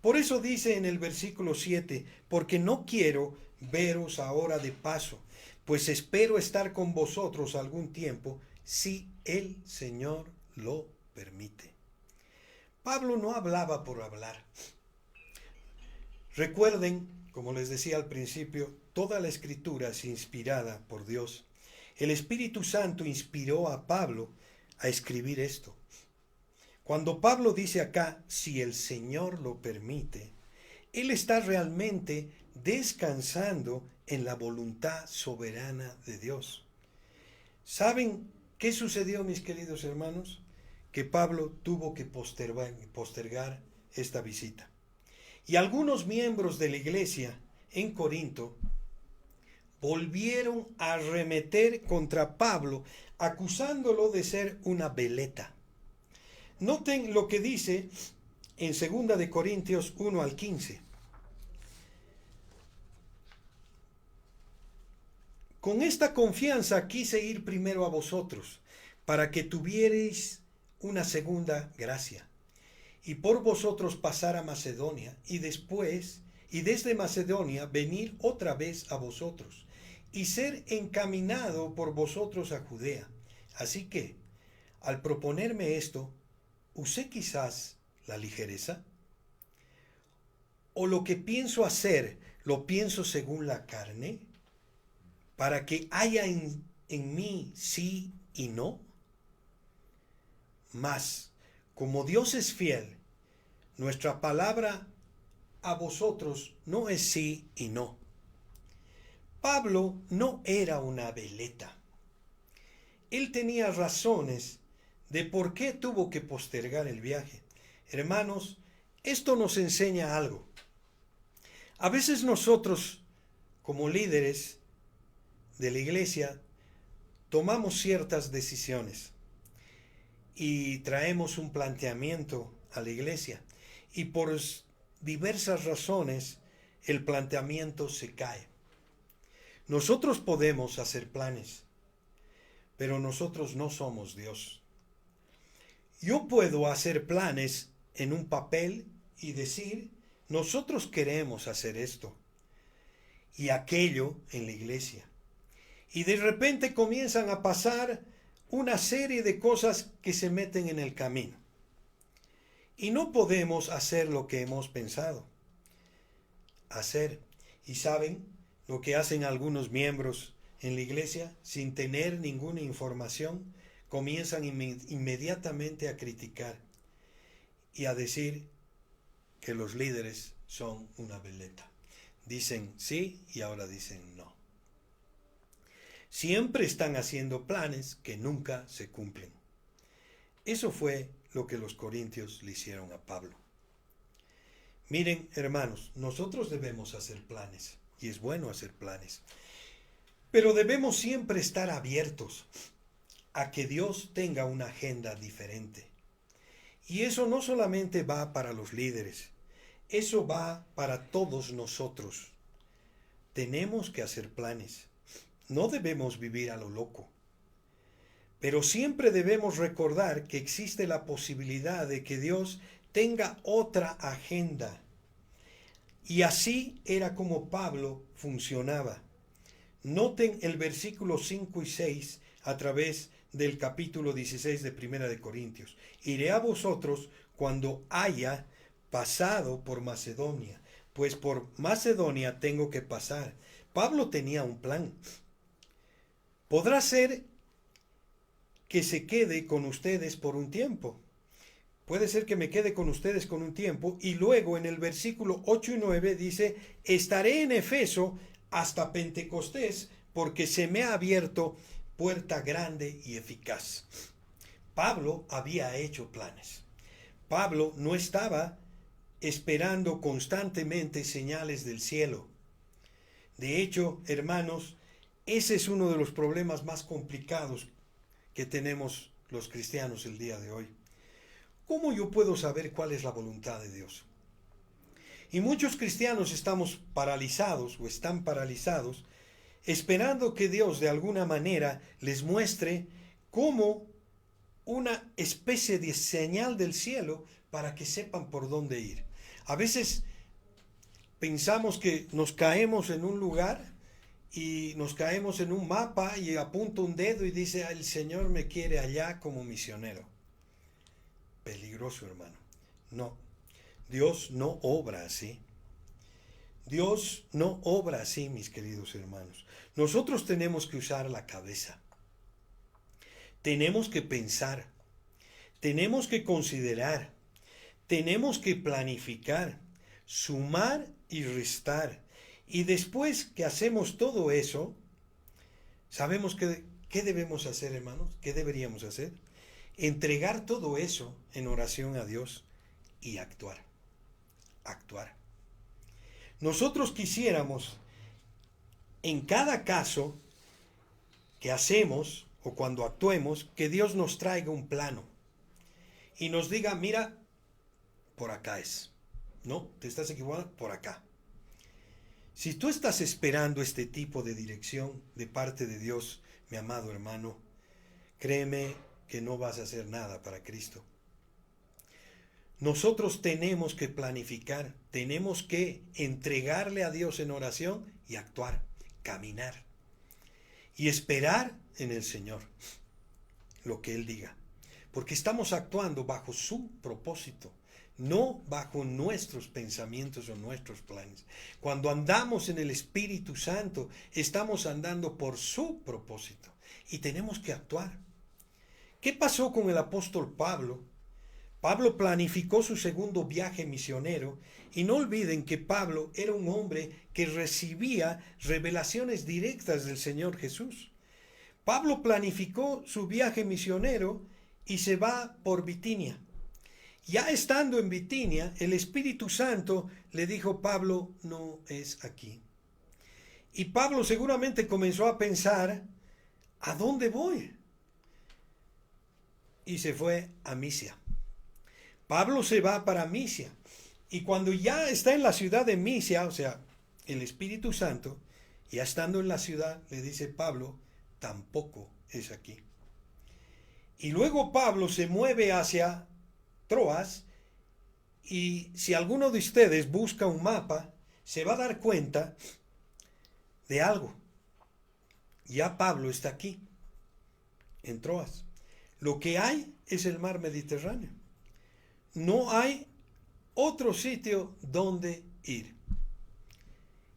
Speaker 1: Por eso dice en el versículo 7, porque no quiero veros ahora de paso, pues espero estar con vosotros algún tiempo, si el Señor lo permite. Pablo no hablaba por hablar. Recuerden, como les decía al principio, toda la escritura es inspirada por Dios. El Espíritu Santo inspiró a Pablo a escribir esto. Cuando Pablo dice acá, si el Señor lo permite, él está realmente descansando en la voluntad soberana de Dios. ¿Saben qué sucedió, mis queridos hermanos? Que Pablo tuvo que postergar esta visita. Y algunos miembros de la iglesia en Corinto volvieron a arremeter contra Pablo, acusándolo de ser una veleta. Noten lo que dice en 2 de Corintios 1 al 15. Con esta confianza quise ir primero a vosotros, para que tuvierais una segunda gracia, y por vosotros pasar a Macedonia, y desde Macedonia venir otra vez a vosotros, y ser encaminado por vosotros a Judea. Así que, al proponerme esto, ¿usé quizás la ligereza? ¿O lo que pienso hacer, lo pienso según la carne? ¿Para que haya en mí sí y no? Mas, como Dios es fiel, nuestra palabra a vosotros no es sí y no. Pablo no era una veleta. Él tenía razones de por qué tuvo que postergar el viaje. Hermanos, esto nos enseña algo. A veces nosotros, como líderes de la iglesia, tomamos ciertas decisiones y traemos un planteamiento a la iglesia, y por diversas razones el planteamiento se cae. Nosotros podemos hacer planes, pero nosotros no somos Dios. Yo puedo hacer planes en un papel y decir, nosotros queremos hacer esto y aquello en la iglesia. Y de repente comienzan a pasar una serie de cosas que se meten en el camino. Y no podemos hacer lo que hemos pensado hacer. Y saben lo que hacen algunos miembros en la iglesia sin tener ninguna información. Comienzan inmediatamente a criticar y a decir que los líderes son una veleta. Dicen sí y ahora dicen no. Siempre están haciendo planes que nunca se cumplen. Eso fue lo que los corintios le hicieron a Pablo. Miren, hermanos, nosotros debemos hacer planes, y es bueno hacer planes, pero debemos siempre estar abiertos a que Dios tenga una agenda diferente. Y eso no solamente va para los líderes, eso va para todos nosotros. Tenemos que hacer planes. No debemos vivir a lo loco. Pero siempre debemos recordar que existe la posibilidad de que Dios tenga otra agenda. Y así era como Pablo funcionaba. Noten el versículo 5 y 6 a través del capítulo 16 de 1 de Corintios. Iré a vosotros cuando haya pasado por Macedonia, pues por Macedonia tengo que pasar. Pablo tenía un plan. Podrá ser que se quede con ustedes por un tiempo. Puede ser que me quede con ustedes con un tiempo, y luego en el versículo 8 y 9 dice, estaré en Efeso hasta Pentecostés, porque se me ha abierto puerta grande y eficaz. Pablo había hecho planes. Pablo no estaba esperando constantemente señales del cielo. De hecho, hermanos, ese es uno de los problemas más complicados que tenemos los cristianos el día de hoy. ¿Cómo yo puedo saber cuál es la voluntad de Dios? Y muchos cristianos estamos paralizados o están paralizados esperando que Dios de alguna manera les muestre como una especie de señal del cielo para que sepan por dónde ir. A veces pensamos que nos caemos en un lugar y nos caemos en un mapa y apunta un dedo y dice, el Señor me quiere allá como misionero. Peligroso, hermano. No, Dios no obra así. Dios no obra así, mis queridos hermanos. Nosotros tenemos que usar la cabeza. Tenemos que pensar. Tenemos que considerar. Tenemos que planificar, sumar y restar. Y después que hacemos todo eso, sabemos que, ¿qué debemos hacer, hermanos? ¿Qué deberíamos hacer? Entregar todo eso en oración a Dios y actuar. Actuar. Nosotros quisiéramos, en cada caso que hacemos o cuando actuemos, que Dios nos traiga un plano y nos diga, mira, por acá es. No, te estás equivocando, por acá. Si tú estás esperando este tipo de dirección de parte de Dios, mi amado hermano, créeme que no vas a hacer nada para Cristo. Nosotros tenemos que planificar, tenemos que entregarle a Dios en oración y actuar, caminar y esperar en el Señor lo que Él diga. Porque estamos actuando bajo su propósito, no bajo nuestros pensamientos o nuestros planes. Cuando andamos en el Espíritu Santo, estamos andando por su propósito y tenemos que actuar. ¿Qué pasó con el apóstol Pablo? Pablo planificó su segundo viaje misionero y no olviden que Pablo era un hombre que recibía revelaciones directas del Señor Jesús. Pablo planificó su viaje misionero y se va por Bitinia. Ya estando en Bitinia, el Espíritu Santo le dijo, Pablo, no es aquí. Y Pablo seguramente comenzó a pensar, ¿a dónde voy? Y se fue a Misia. Pablo se va para Misia. Y cuando ya está en la ciudad de Misia, o sea, el Espíritu Santo, ya estando en la ciudad, le dice Pablo, tampoco es aquí. Y luego Pablo se mueve hacia Troas, y si alguno de ustedes busca un mapa, se va a dar cuenta de algo. Ya Pablo está aquí, en Troas. Lo que hay es el mar Mediterráneo. No hay otro sitio donde ir.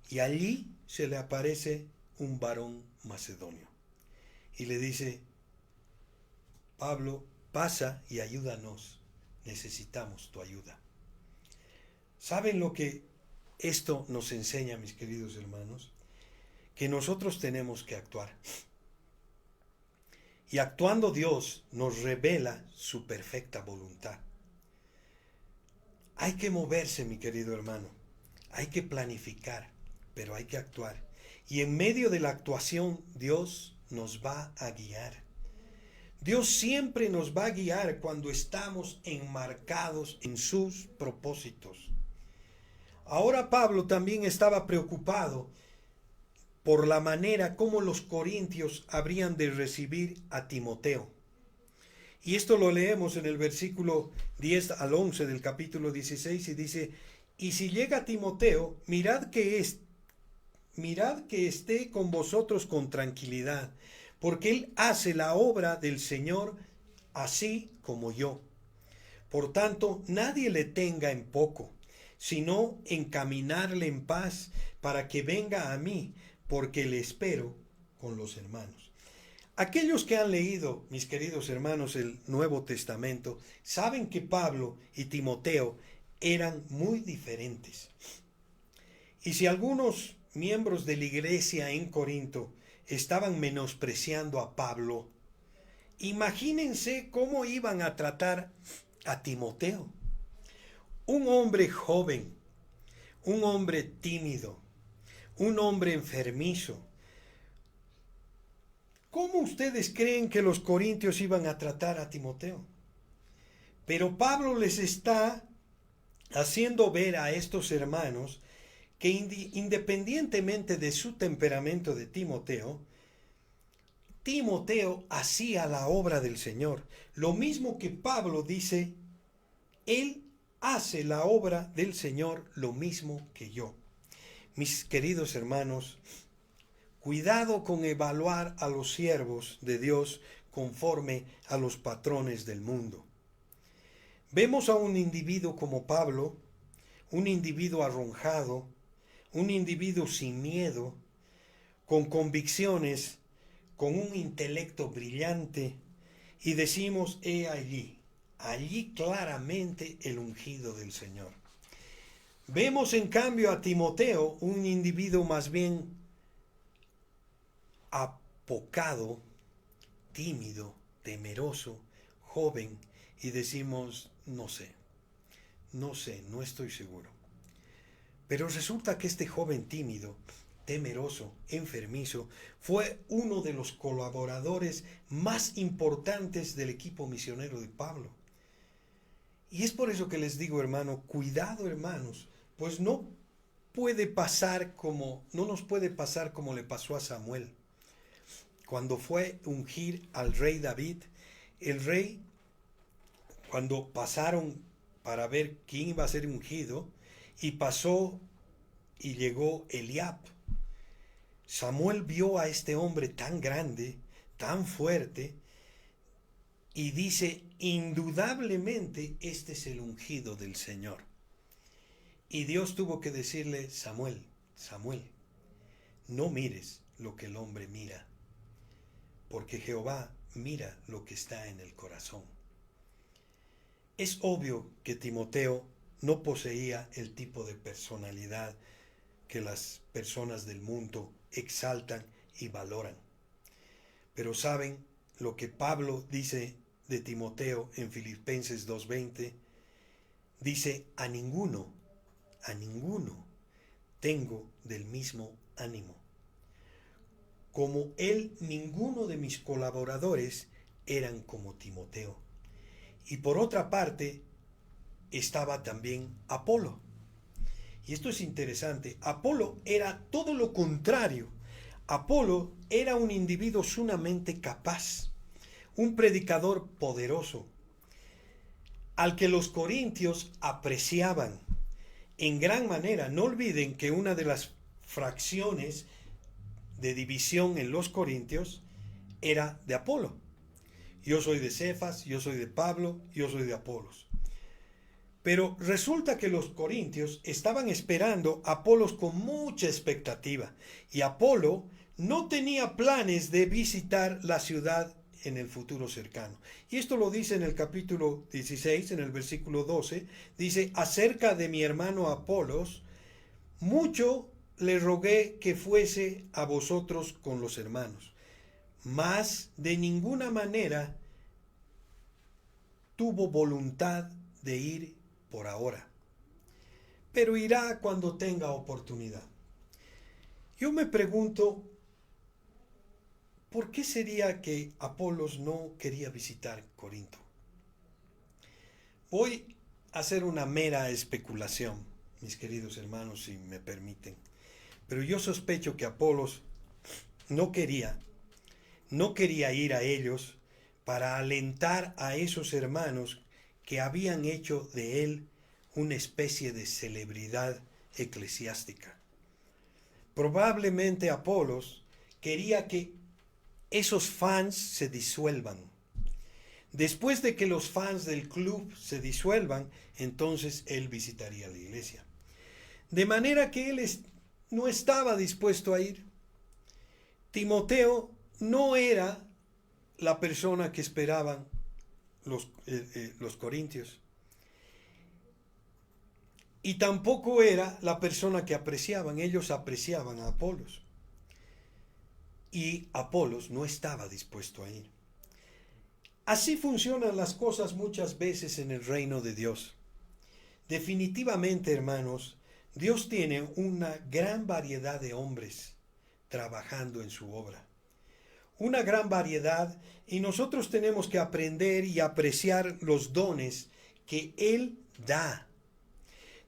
Speaker 1: Y allí se le aparece un varón macedonio. Y le dice, Pablo, pasa y ayúdanos. Necesitamos tu ayuda. ¿Saben lo que esto nos enseña, mis queridos hermanos? Que nosotros tenemos que actuar. Y actuando Dios nos revela su perfecta voluntad. Hay que moverse, mi querido hermano. Hay que planificar, pero hay que actuar. Y en medio de la actuación, Dios nos va a guiar. Dios siempre nos va a guiar cuando estamos enmarcados en sus propósitos. Ahora Pablo también estaba preocupado por la manera como los corintios habrían de recibir a Timoteo. Y esto lo leemos en el versículo 10 al 11 del capítulo 16 y dice, y si llega Timoteo, mirad que esté con vosotros con tranquilidad, porque él hace la obra del Señor así como yo. Por tanto, nadie le tenga en poco, sino encaminarle en paz para que venga a mí, porque le espero con los hermanos. Aquellos que han leído, mis queridos hermanos, el Nuevo Testamento, saben que Pablo y Timoteo eran muy diferentes. Y si algunos miembros de la iglesia en Corinto estaban menospreciando a Pablo, imagínense cómo iban a tratar a Timoteo. Un hombre joven, un hombre tímido, un hombre enfermizo. ¿Cómo ustedes creen que los corintios iban a tratar a Timoteo? Pero Pablo les está haciendo ver a estos hermanos que independientemente de su temperamento de Timoteo, Timoteo hacía la obra del Señor. Lo mismo que Pablo dice, él hace la obra del Señor lo mismo que yo. Mis queridos hermanos, cuidado con evaluar a los siervos de Dios conforme a los patrones del mundo. Vemos a un individuo como Pablo, un individuo arrojado, un individuo sin miedo, con convicciones, con un intelecto brillante, y decimos, he allí claramente el ungido del Señor. Vemos en cambio a Timoteo, un individuo más bien apocado, tímido, temeroso, joven, y decimos, no sé, no estoy seguro. Pero resulta que este joven tímido, temeroso, enfermizo, fue uno de los colaboradores más importantes del equipo misionero de Pablo. Y es por eso que les digo, hermano, cuidado, hermanos, pues no puede pasar no nos puede pasar como le pasó a Samuel. Cuando fue ungir al rey David, el rey, cuando pasaron para ver quién iba a ser ungido, y pasó y llegó Eliab. Samuel vio a este hombre tan grande, tan fuerte, y dice, indudablemente este es el ungido del Señor. Y Dios tuvo que decirle, Samuel, Samuel, no mires lo que el hombre mira, porque Jehová mira lo que está en el corazón. Es obvio que Timoteo no poseía el tipo de personalidad que las personas del mundo exaltan y valoran. Pero ¿saben lo que Pablo dice de Timoteo en Filipenses 2:20? Dice, a ninguno tengo del mismo ánimo. Como él, ninguno de mis colaboradores eran como Timoteo. Y por otra parte, estaba también Apolo. Y esto es interesante. Apolo era todo lo contrario. Apolo era un individuo sumamente capaz, un predicador poderoso, al que los corintios apreciaban en gran manera. No olviden que una de las fracciones de división en los corintios era de Apolo. Yo soy de Cefas, yo soy de Pablo, yo soy de Apolos. Pero resulta que los corintios estaban esperando a Apolos con mucha expectativa, y Apolo no tenía planes de visitar la ciudad en el futuro cercano. Y esto lo dice en el capítulo 16, en el versículo 12, dice, acerca de mi hermano Apolos, mucho le rogué que fuese a vosotros con los hermanos, mas de ninguna manera tuvo voluntad de ir por ahora, pero irá cuando tenga oportunidad. Yo me pregunto, ¿por qué sería que Apolos no quería visitar Corinto? Voy a hacer una mera especulación, mis queridos hermanos, si me permiten, pero yo sospecho que Apolos no quería ir a ellos para alentar a esos hermanos que habían hecho de él una especie de celebridad eclesiástica. Probablemente Apolos quería que esos fans se disuelvan. Después de que los fans del club se disuelvan, entonces él visitaría la iglesia. De manera que él no estaba dispuesto a ir. Timoteo no era la persona que esperaban los corintios. Y tampoco era la persona que apreciaban. Ellos apreciaban a Apolos. Y Apolos no estaba dispuesto a ir. Así funcionan las cosas muchas veces en el reino de Dios. Definitivamente, hermanos, Dios tiene una gran variedad de hombres trabajando en su obra. Una gran variedad, y nosotros tenemos que aprender y apreciar los dones que Él da.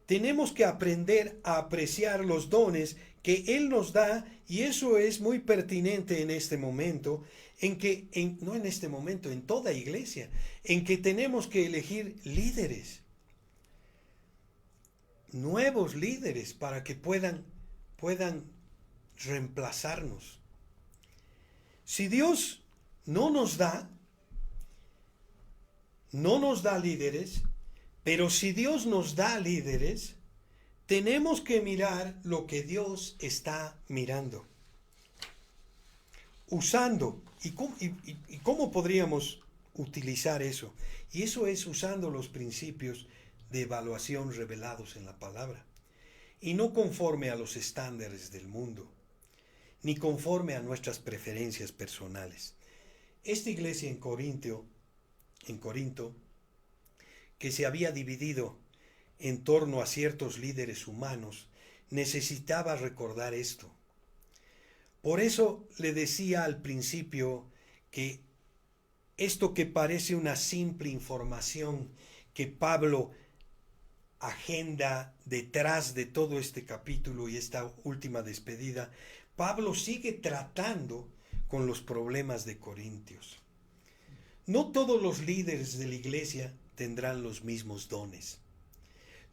Speaker 1: Tenemos que aprender a apreciar los dones que Él nos da, y eso es muy pertinente en este momento, no en este momento, en toda iglesia, en que tenemos que elegir líderes, nuevos líderes, para que puedan reemplazarnos. Si Dios no nos da líderes, pero si Dios nos da líderes, tenemos que mirar lo que Dios está mirando. Usando, ¿y cómo podríamos utilizar eso? Y eso es usando los principios de evaluación revelados en la palabra. Y no conforme a los estándares del mundo, ni conforme a nuestras preferencias personales. Esta iglesia en Corinto, que se había dividido en torno a ciertos líderes humanos, necesitaba recordar esto. Por eso le decía al principio que esto que parece una simple información que Pablo agenda detrás de todo este capítulo y esta última despedida. Pablo sigue tratando con los problemas de Corintios. No todos los líderes de la iglesia tendrán los mismos dones.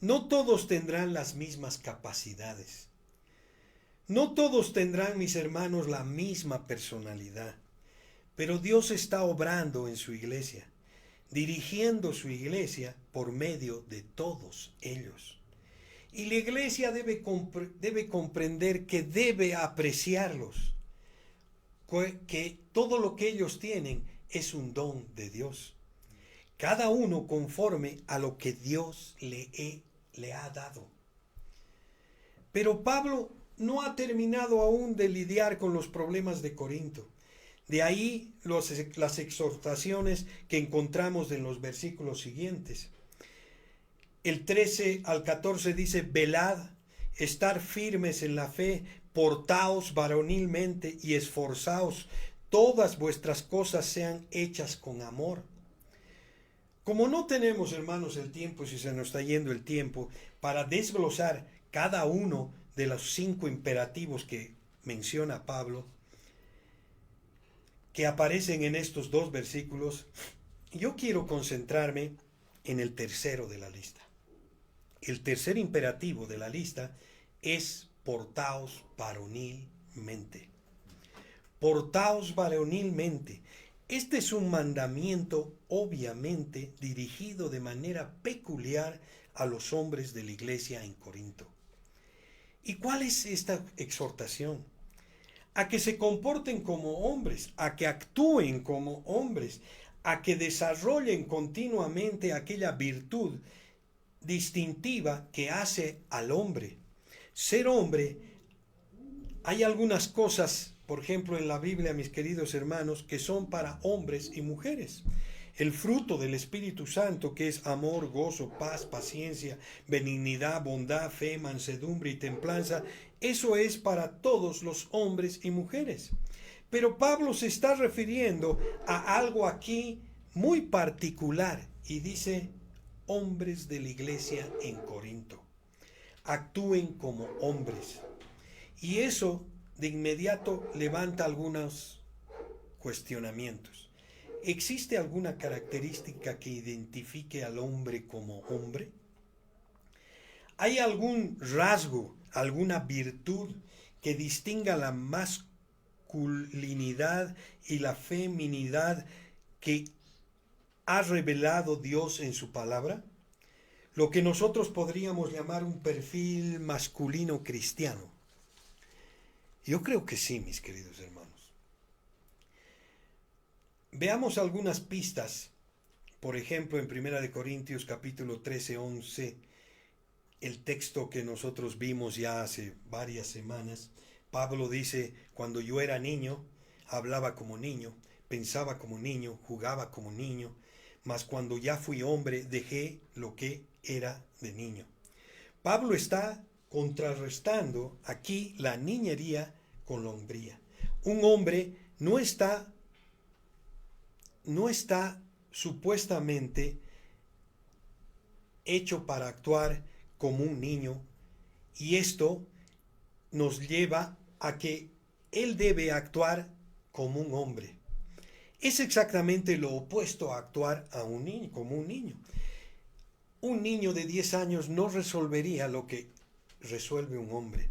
Speaker 1: No todos tendrán las mismas capacidades. No todos tendrán, mis hermanos, la misma personalidad. Pero Dios está obrando en su iglesia, dirigiendo su iglesia por medio de todos ellos. Y la iglesia debe comprender que debe apreciarlos, que todo lo que ellos tienen es un don de Dios. Cada uno conforme a lo que Dios le ha dado. Pero Pablo no ha terminado aún de lidiar con los problemas de Corinto. De ahí las exhortaciones que encontramos en los versículos siguientes. El 13 al 14 dice: velad, estar firmes en la fe, portaos varonilmente y esforzaos, todas vuestras cosas sean hechas con amor. Como no tenemos, hermanos, el tiempo, si se nos está yendo el tiempo, para desglosar cada uno de los 5 imperativos que menciona Pablo, que aparecen en estos 2 versículos, yo quiero concentrarme en el tercero de la lista. El tercer imperativo de la lista es portaos varonilmente. Portaos varonilmente. Este es un mandamiento obviamente dirigido de manera peculiar a los hombres de la iglesia en Corinto. ¿Y cuál es esta exhortación? A que se comporten como hombres, a que actúen como hombres, a que desarrollen continuamente aquella virtud distintiva que hace al hombre. Ser hombre, hay algunas cosas, por ejemplo, en la Biblia, mis queridos hermanos, que son para hombres y mujeres. El fruto del Espíritu Santo, que es amor, gozo, paz, paciencia, benignidad, bondad, fe, mansedumbre y templanza, eso es para todos los hombres y mujeres. Pero Pablo se está refiriendo a algo aquí muy particular y dice: hombres de la iglesia en Corinto, actúen como hombres. Y eso de inmediato levanta algunos cuestionamientos. ¿Existe alguna característica que identifique al hombre como hombre? ¿Hay algún rasgo, alguna virtud que distinga la masculinidad y la feminidad que ha revelado Dios en su palabra? Lo que nosotros podríamos llamar un perfil masculino cristiano. Yo creo que sí, mis queridos hermanos. Veamos algunas pistas. Por ejemplo, en 1 Corintios capítulo 13, 11, el texto que nosotros vimos ya hace varias semanas, Pablo dice: cuando yo era niño, hablaba como niño, pensaba como niño, jugaba como niño, mas cuando ya fui hombre, dejé lo que era de niño. Pablo está contrarrestando aquí la niñería con la hombría. Un hombre no está supuestamente hecho para actuar como un niño, y esto nos lleva a que él debe actuar como un hombre. Es exactamente lo opuesto a actuar como un niño. Un niño de 10 años no resolvería lo que resuelve un hombre.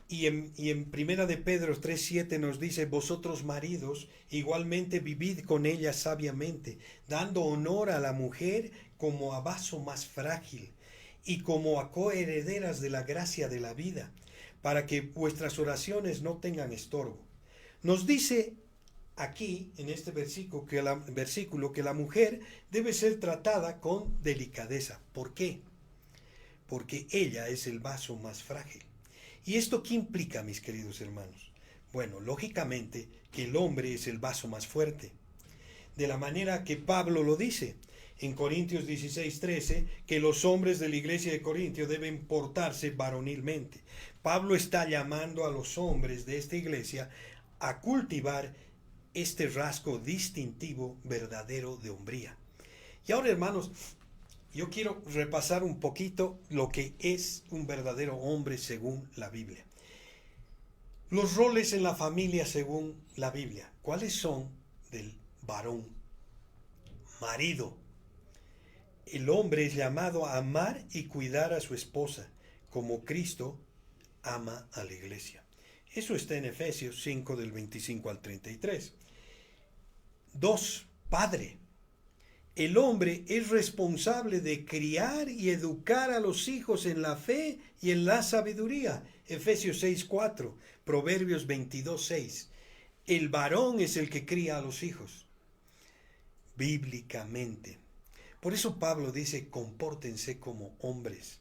Speaker 1: Y en Primera de Pedro 3:7 nos dice: vosotros maridos igualmente vivid con ella sabiamente, dando honor a la mujer como a vaso más frágil y como a coherederas de la gracia de la vida, para que vuestras oraciones no tengan estorbo. Nos dice aquí en este versículo que la mujer debe ser tratada con delicadeza. ¿Por qué? Porque ella es el vaso más frágil. ¿Y esto qué implica, mis queridos hermanos? Bueno, lógicamente que el hombre es el vaso más fuerte. De la manera que Pablo lo dice en Corintios 16:13, que los hombres de la iglesia de Corintio deben portarse varonilmente. Pablo está llamando a los hombres de esta iglesia a cultivar este rasgo distintivo verdadero de hombría. Y ahora, hermanos, Yo quiero repasar un poquito lo que es un verdadero hombre según la Biblia. Los roles en la familia según la Biblia. ¿Cuáles son del varón? Marido. El hombre es llamado a amar y cuidar a su esposa, como Cristo ama a la iglesia. Eso está en Efesios 5 del 25 al 33. 2. Padre. El hombre es responsable de criar y educar a los hijos en la fe y en la sabiduría. Efesios 6:4, Proverbios 22:6. El varón es el que cría a los hijos, bíblicamente. Por eso Pablo dice, compórtense como hombres.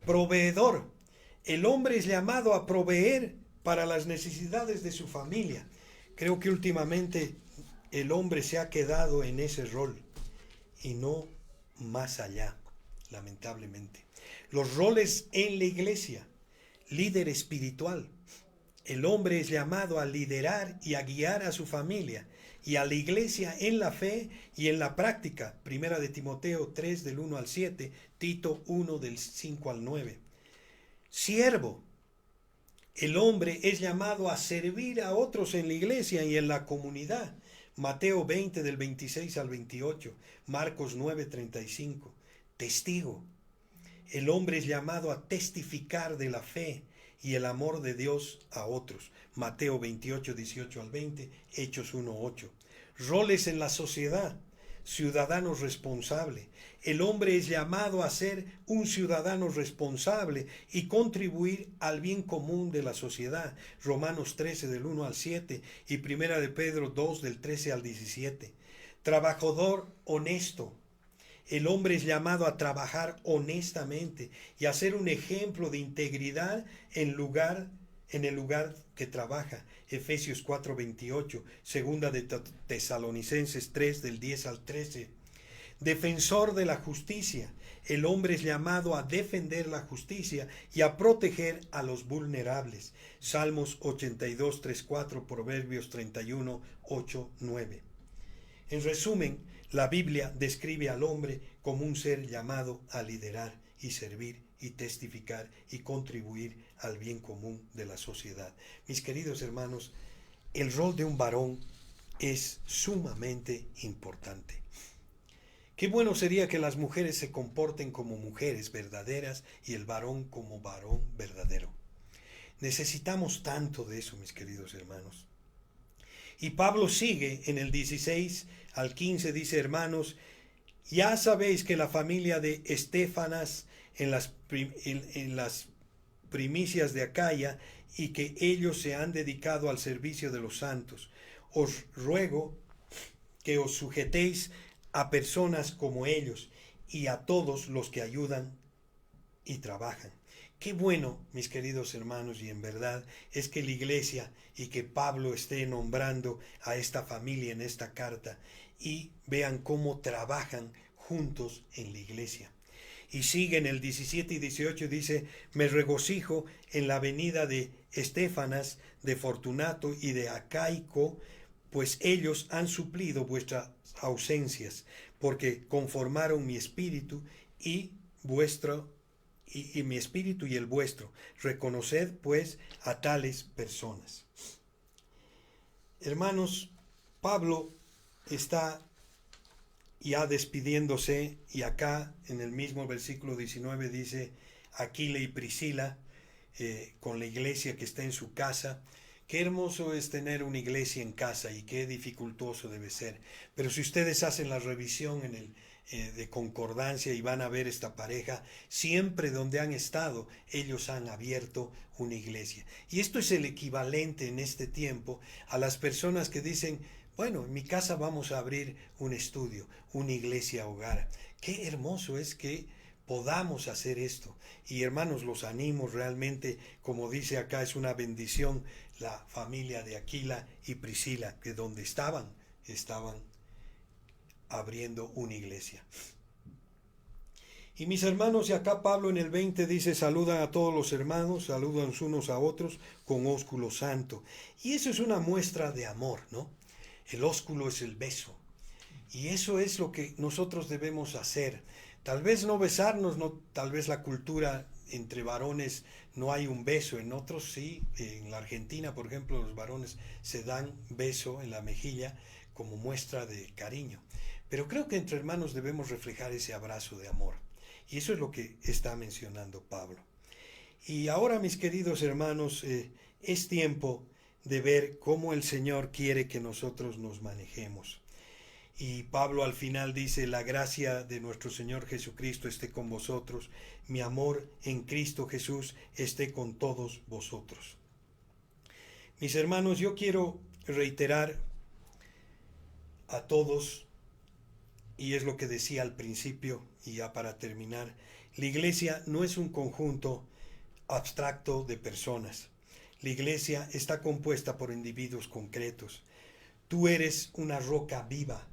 Speaker 1: Proveedor. El hombre es llamado a proveer para las necesidades de su familia. Creo que últimamente el hombre se ha quedado en ese rol y no más allá, lamentablemente. Los roles en la iglesia. Líder espiritual. El hombre es llamado a liderar y a guiar a su familia y a la iglesia en la fe y en la práctica. Primera de Timoteo 3 del 1 al 7, Tito 1 del 5 al 9. Siervo. El hombre es llamado a servir a otros en la iglesia y en la comunidad. Mateo 20 del 26 al 28, Marcos 9, 35. Testigo. El hombre es llamado a testificar de la fe y el amor de Dios a otros. Mateo 28, 18 al 20, Hechos 1, 8. Roles en la sociedad. Ciudadano responsable. El hombre es llamado a ser un ciudadano responsable y contribuir al bien común de la sociedad. Romanos 13 del 1 al 7 y Primera de Pedro 2 del 13 al 17. Trabajador honesto. El hombre es llamado a trabajar honestamente y a ser un ejemplo de integridad en el lugar que trabaja. Efesios 4:28, segunda de Tesalonicenses 3 del 10 al 13. Defensor de la justicia. El hombre es llamado a defender la justicia y a proteger a los vulnerables. Salmos 82, 3, 4, Proverbios 31, 8, 9. En resumen, la Biblia describe al hombre como un ser llamado a liderar y servir y testificar y contribuir al bien común de la sociedad. Mis queridos hermanos, el rol de un varón es sumamente importante. Qué bueno sería que las mujeres se comporten como mujeres verdaderas y el varón como varón verdadero. Necesitamos tanto de eso, mis queridos hermanos. Y Pablo sigue en el 16 al 15, dice, hermanos, ya sabéis que la familia de Estéfanas en las primicias de Acaya y que ellos se han dedicado al servicio de los santos. Os ruego que os sujetéis a personas como ellos y a todos los que ayudan y trabajan. Qué bueno, mis queridos hermanos, y en verdad es que la iglesia y que Pablo esté nombrando a esta familia en esta carta y vean cómo trabajan juntos en la iglesia. Y sigue en el 17 y 18, dice, me regocijo en la venida de Estéfanas, de Fortunato y de Acaico, pues ellos han suplido vuestras ausencias, porque conformaron mi espíritu y mi espíritu y el vuestro. Reconoced pues a tales personas. Hermanos, Pablo está ya despidiéndose y acá en el mismo versículo 19 dice, Aquila y Priscila, con la iglesia que está en su casa. Qué hermoso es tener una iglesia en casa y qué dificultoso debe ser. Pero si ustedes hacen la revisión de concordancia y van a ver esta pareja, siempre donde han estado, ellos han abierto una iglesia. Y esto es el equivalente en este tiempo a las personas que dicen, bueno, en mi casa vamos a abrir un estudio, una iglesia hogar. Qué hermoso es que podamos hacer esto. Y hermanos, los animo realmente, como dice acá, es una bendición la familia de Aquila y Priscila, que donde estaban abriendo una iglesia. Y mis hermanos, y acá Pablo en el 20 dice, saludan a todos los hermanos, saludan unos a otros con ósculo santo. Y eso es una muestra de amor, ¿no? El ósculo es el beso. Y eso es lo que nosotros debemos hacer. Tal vez no besarnos, no, tal vez la cultura entre varones no hay un beso, en otros sí. En la Argentina, por ejemplo, los varones se dan beso en la mejilla como muestra de cariño. Pero creo que entre hermanos debemos reflejar ese abrazo de amor. Y eso es lo que está mencionando Pablo. Y ahora, mis queridos hermanos, es tiempo de ver cómo el Señor quiere que nosotros nos manejemos. Y Pablo al final dice: la gracia de nuestro Señor Jesucristo esté con vosotros, mi amor en Cristo Jesús esté con todos vosotros. Mis hermanos, yo quiero reiterar a todos, y es lo que decía al principio y ya para terminar, la iglesia no es un conjunto abstracto de personas. La iglesia está compuesta por individuos concretos. Tú eres una roca viva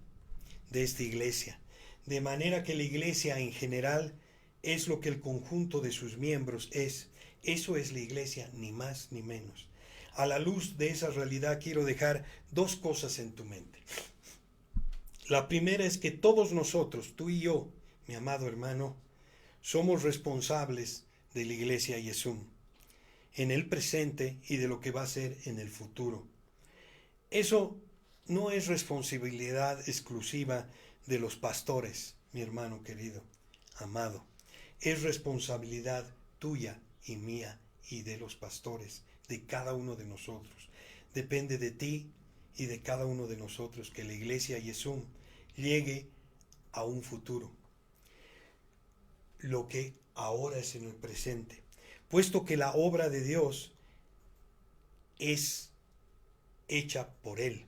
Speaker 1: de esta iglesia, de manera que la iglesia en general es lo que el conjunto de sus miembros es. Eso es la iglesia, ni más ni menos. A la luz de esa realidad quiero dejar dos cosas en tu mente. La primera es que todos nosotros, tú y yo, mi amado hermano, somos responsables de la iglesia Yesún, en el presente y de lo que va a ser en el futuro. Eso no es responsabilidad exclusiva de los pastores, mi hermano querido, amado. Es responsabilidad tuya y mía y de los pastores, de cada uno de nosotros. Depende de ti y de cada uno de nosotros que la iglesia Yesún llegue a un futuro. Lo que ahora es en el presente, puesto que la obra de Dios es hecha por Él.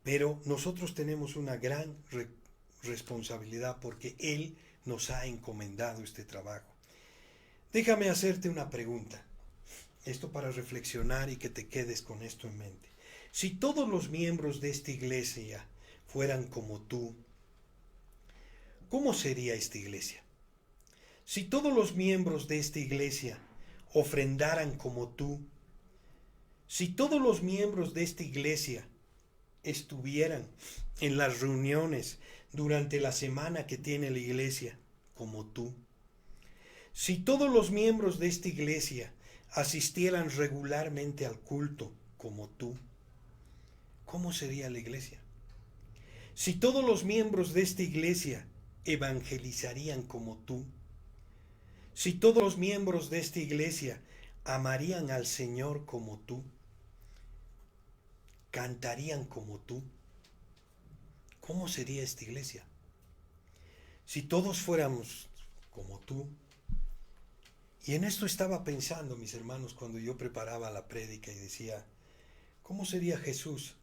Speaker 1: Pero nosotros tenemos una gran responsabilidad porque Él nos ha encomendado este trabajo. Déjame hacerte una pregunta, esto para reflexionar y que te quedes con esto en mente. Si todos los miembros de esta iglesia fueran como tú, ¿cómo sería esta iglesia? Si todos los miembros de esta iglesia ofrendaran como tú, si todos los miembros de esta iglesia estuvieran en las reuniones durante la semana que tiene la iglesia como tú, si todos los miembros de esta iglesia asistieran regularmente al culto como tú, ¿cómo sería la iglesia? Si todos los miembros de esta iglesia evangelizarían como tú, si todos los miembros de esta iglesia amarían al Señor como tú, cantarían como tú, ¿cómo sería esta iglesia? Si todos fuéramos como tú. Y en esto estaba pensando, mis hermanos, cuando yo preparaba la prédica y decía, ¿cómo sería Jesús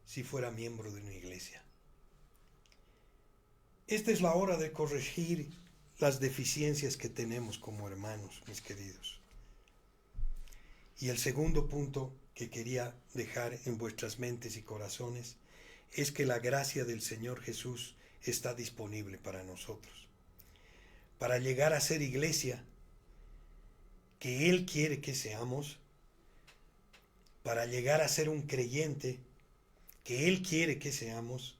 Speaker 1: si fuera miembro de una iglesia? Esta es la hora de corregir las deficiencias que tenemos como hermanos, mis queridos. Y el segundo punto que quería dejar en vuestras mentes y corazones es que la gracia del Señor Jesús está disponible para nosotros. Para llegar a ser iglesia que Él quiere que seamos, para llegar a ser un creyente que Él quiere que seamos,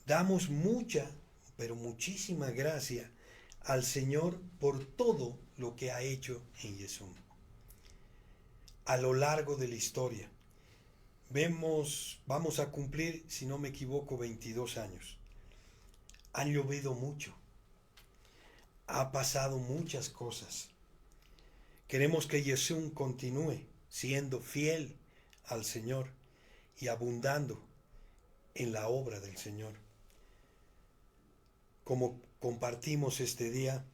Speaker 1: damos mucha, pero muchísima gracia al Señor por todo lo que ha hecho en Jesús. A lo largo de la historia, vamos a cumplir, si no me equivoco, 22 años. Han llovido mucho. Ha pasado muchas cosas. Queremos que Jesús continúe siendo fiel al Señor y abundando en la obra del Señor. Como compartimos este día,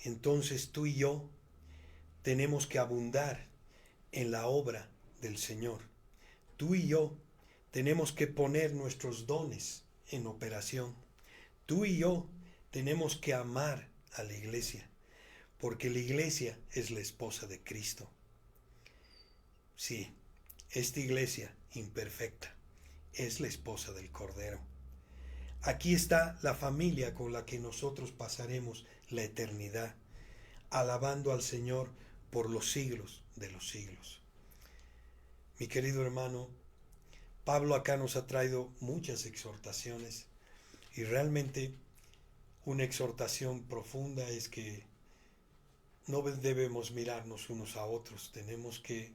Speaker 1: entonces tú y yo tenemos que abundar en la obra del Señor. Tú y yo tenemos que poner nuestros dones en operación. Tú y yo tenemos que amar a la iglesia, porque la iglesia es la esposa de Cristo. Sí, esta iglesia imperfecta es la esposa del Cordero. Aquí está la familia con la que nosotros pasaremos la eternidad, alabando al Señor por los siglos de los siglos. Mi querido hermano, Pablo acá nos ha traído muchas exhortaciones y realmente una exhortación profunda es que no debemos mirarnos unos a otros, tenemos que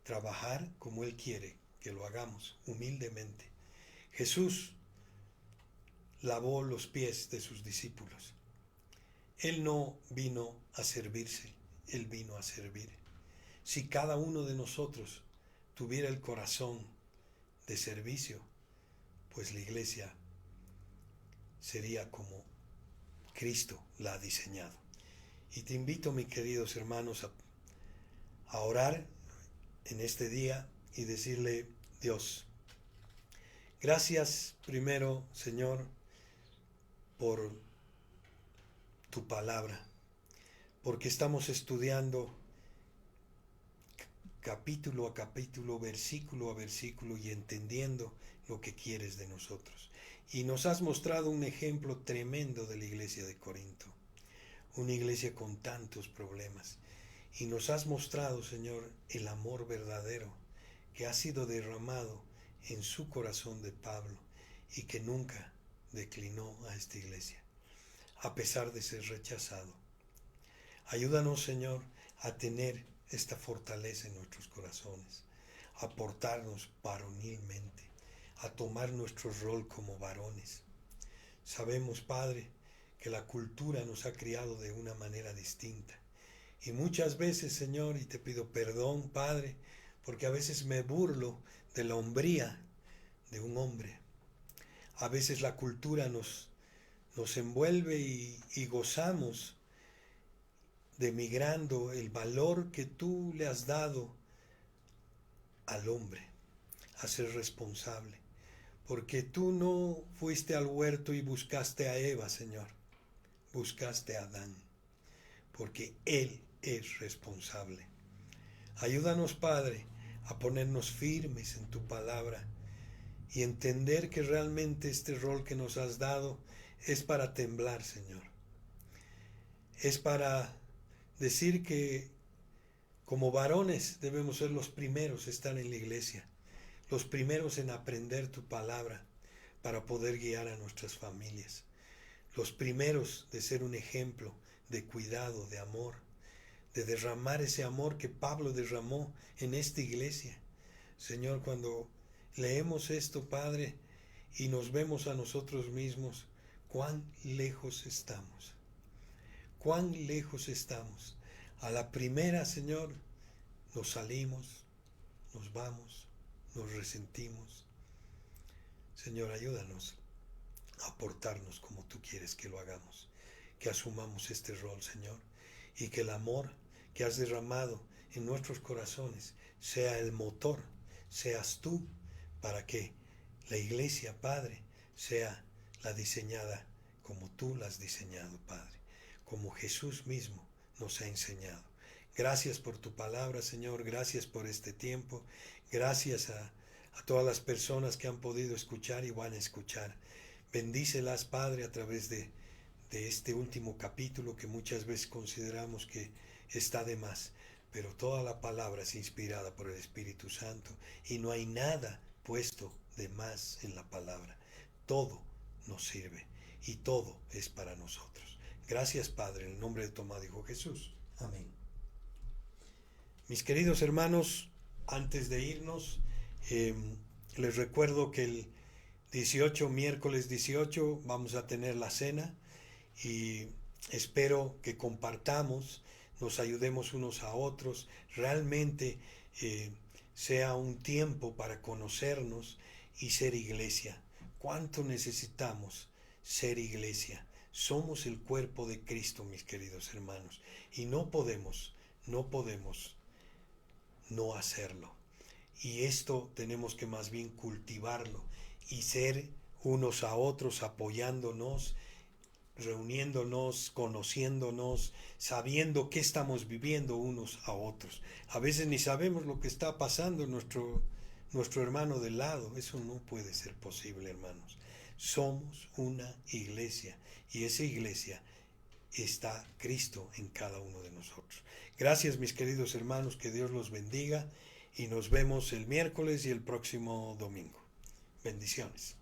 Speaker 1: trabajar como Él quiere que lo hagamos, humildemente. Jesús lavó los pies de sus discípulos. Él no vino a servirse, Él vino a servir. Si cada uno de nosotros tuviera el corazón de servicio, pues la iglesia sería como Cristo la ha diseñado. Y te invito, mis queridos hermanos, a orar en este día y decirle: Dios, gracias primero, Señor, por tu palabra, porque estamos estudiando capítulo a capítulo, versículo a versículo, y entendiendo lo que quieres de nosotros. Y nos has mostrado un ejemplo tremendo de la iglesia de Corinto, una iglesia con tantos problemas. Y nos has mostrado, Señor, el amor verdadero que ha sido derramado en su corazón de Pablo y que nunca declinó a esta iglesia, a pesar de ser rechazado. Ayúdanos, Señor, a tener esta fortaleza en nuestros corazones, a portarnos varonilmente, a tomar nuestro rol como varones. Sabemos, Padre, que la cultura nos ha criado de una manera distinta. Y muchas veces, Señor, y te pido perdón, Padre, porque a veces me burlo de la hombría de un hombre. A veces la cultura nos envuelve y gozamos denigrando el valor que tú le has dado al hombre, a ser responsable. Porque tú no fuiste al huerto y buscaste a Eva, Señor, buscaste a Adán, porque él es responsable. Ayúdanos, Padre, a ponernos firmes en tu palabra y entender que realmente este rol que nos has dado es para temblar, Señor. Es para decir que como varones debemos ser los primeros en estar en la iglesia, los primeros en aprender tu palabra para poder guiar a nuestras familias, los primeros de ser un ejemplo de cuidado, de amor, de derramar ese amor que Pablo derramó en esta iglesia. Señor, cuando leemos esto, Padre, y nos vemos a nosotros mismos, cuán lejos estamos. Cuán lejos estamos. A la primera, Señor, nos salimos, nos vamos, nos resentimos. Señor, ayúdanos a portarnos como tú quieres que lo hagamos, que asumamos este rol, Señor, y que el amor que has derramado en nuestros corazones sea el motor, seas tú, para que la iglesia, Padre, sea la diseñada como tú la has diseñado, Padre, como Jesús mismo nos ha enseñado. Gracias por tu palabra, Señor, gracias por este tiempo, gracias a todas las personas que han podido escuchar y van a escuchar. Bendícelas, Padre, a través de este último capítulo que muchas veces consideramos que está de más, pero toda la palabra es inspirada por el Espíritu Santo y no hay nada puesto de más en la palabra. Todo nos sirve y todo es para nosotros. Gracias, Padre, en el nombre de tu amado Hijo Jesús. Amén. Mis queridos hermanos, antes de irnos, les recuerdo que el miércoles 18, vamos a tener la cena y espero que compartamos, nos ayudemos unos a otros, realmente sea un tiempo para conocernos y ser iglesia. ¿Cuánto necesitamos ser iglesia? Somos el cuerpo de Cristo, mis queridos hermanos, y no podemos no hacerlo. Y esto tenemos que más bien cultivarlo y ser unos a otros, apoyándonos, reuniéndonos, conociéndonos, sabiendo qué estamos viviendo unos a otros. A veces ni sabemos lo que está pasando en nuestro hermano del lado. Eso no puede ser posible, hermanos. Somos una iglesia y esa iglesia está Cristo en cada uno de nosotros. Gracias, mis queridos hermanos, que Dios los bendiga y nos vemos el miércoles y el próximo domingo. Bendiciones.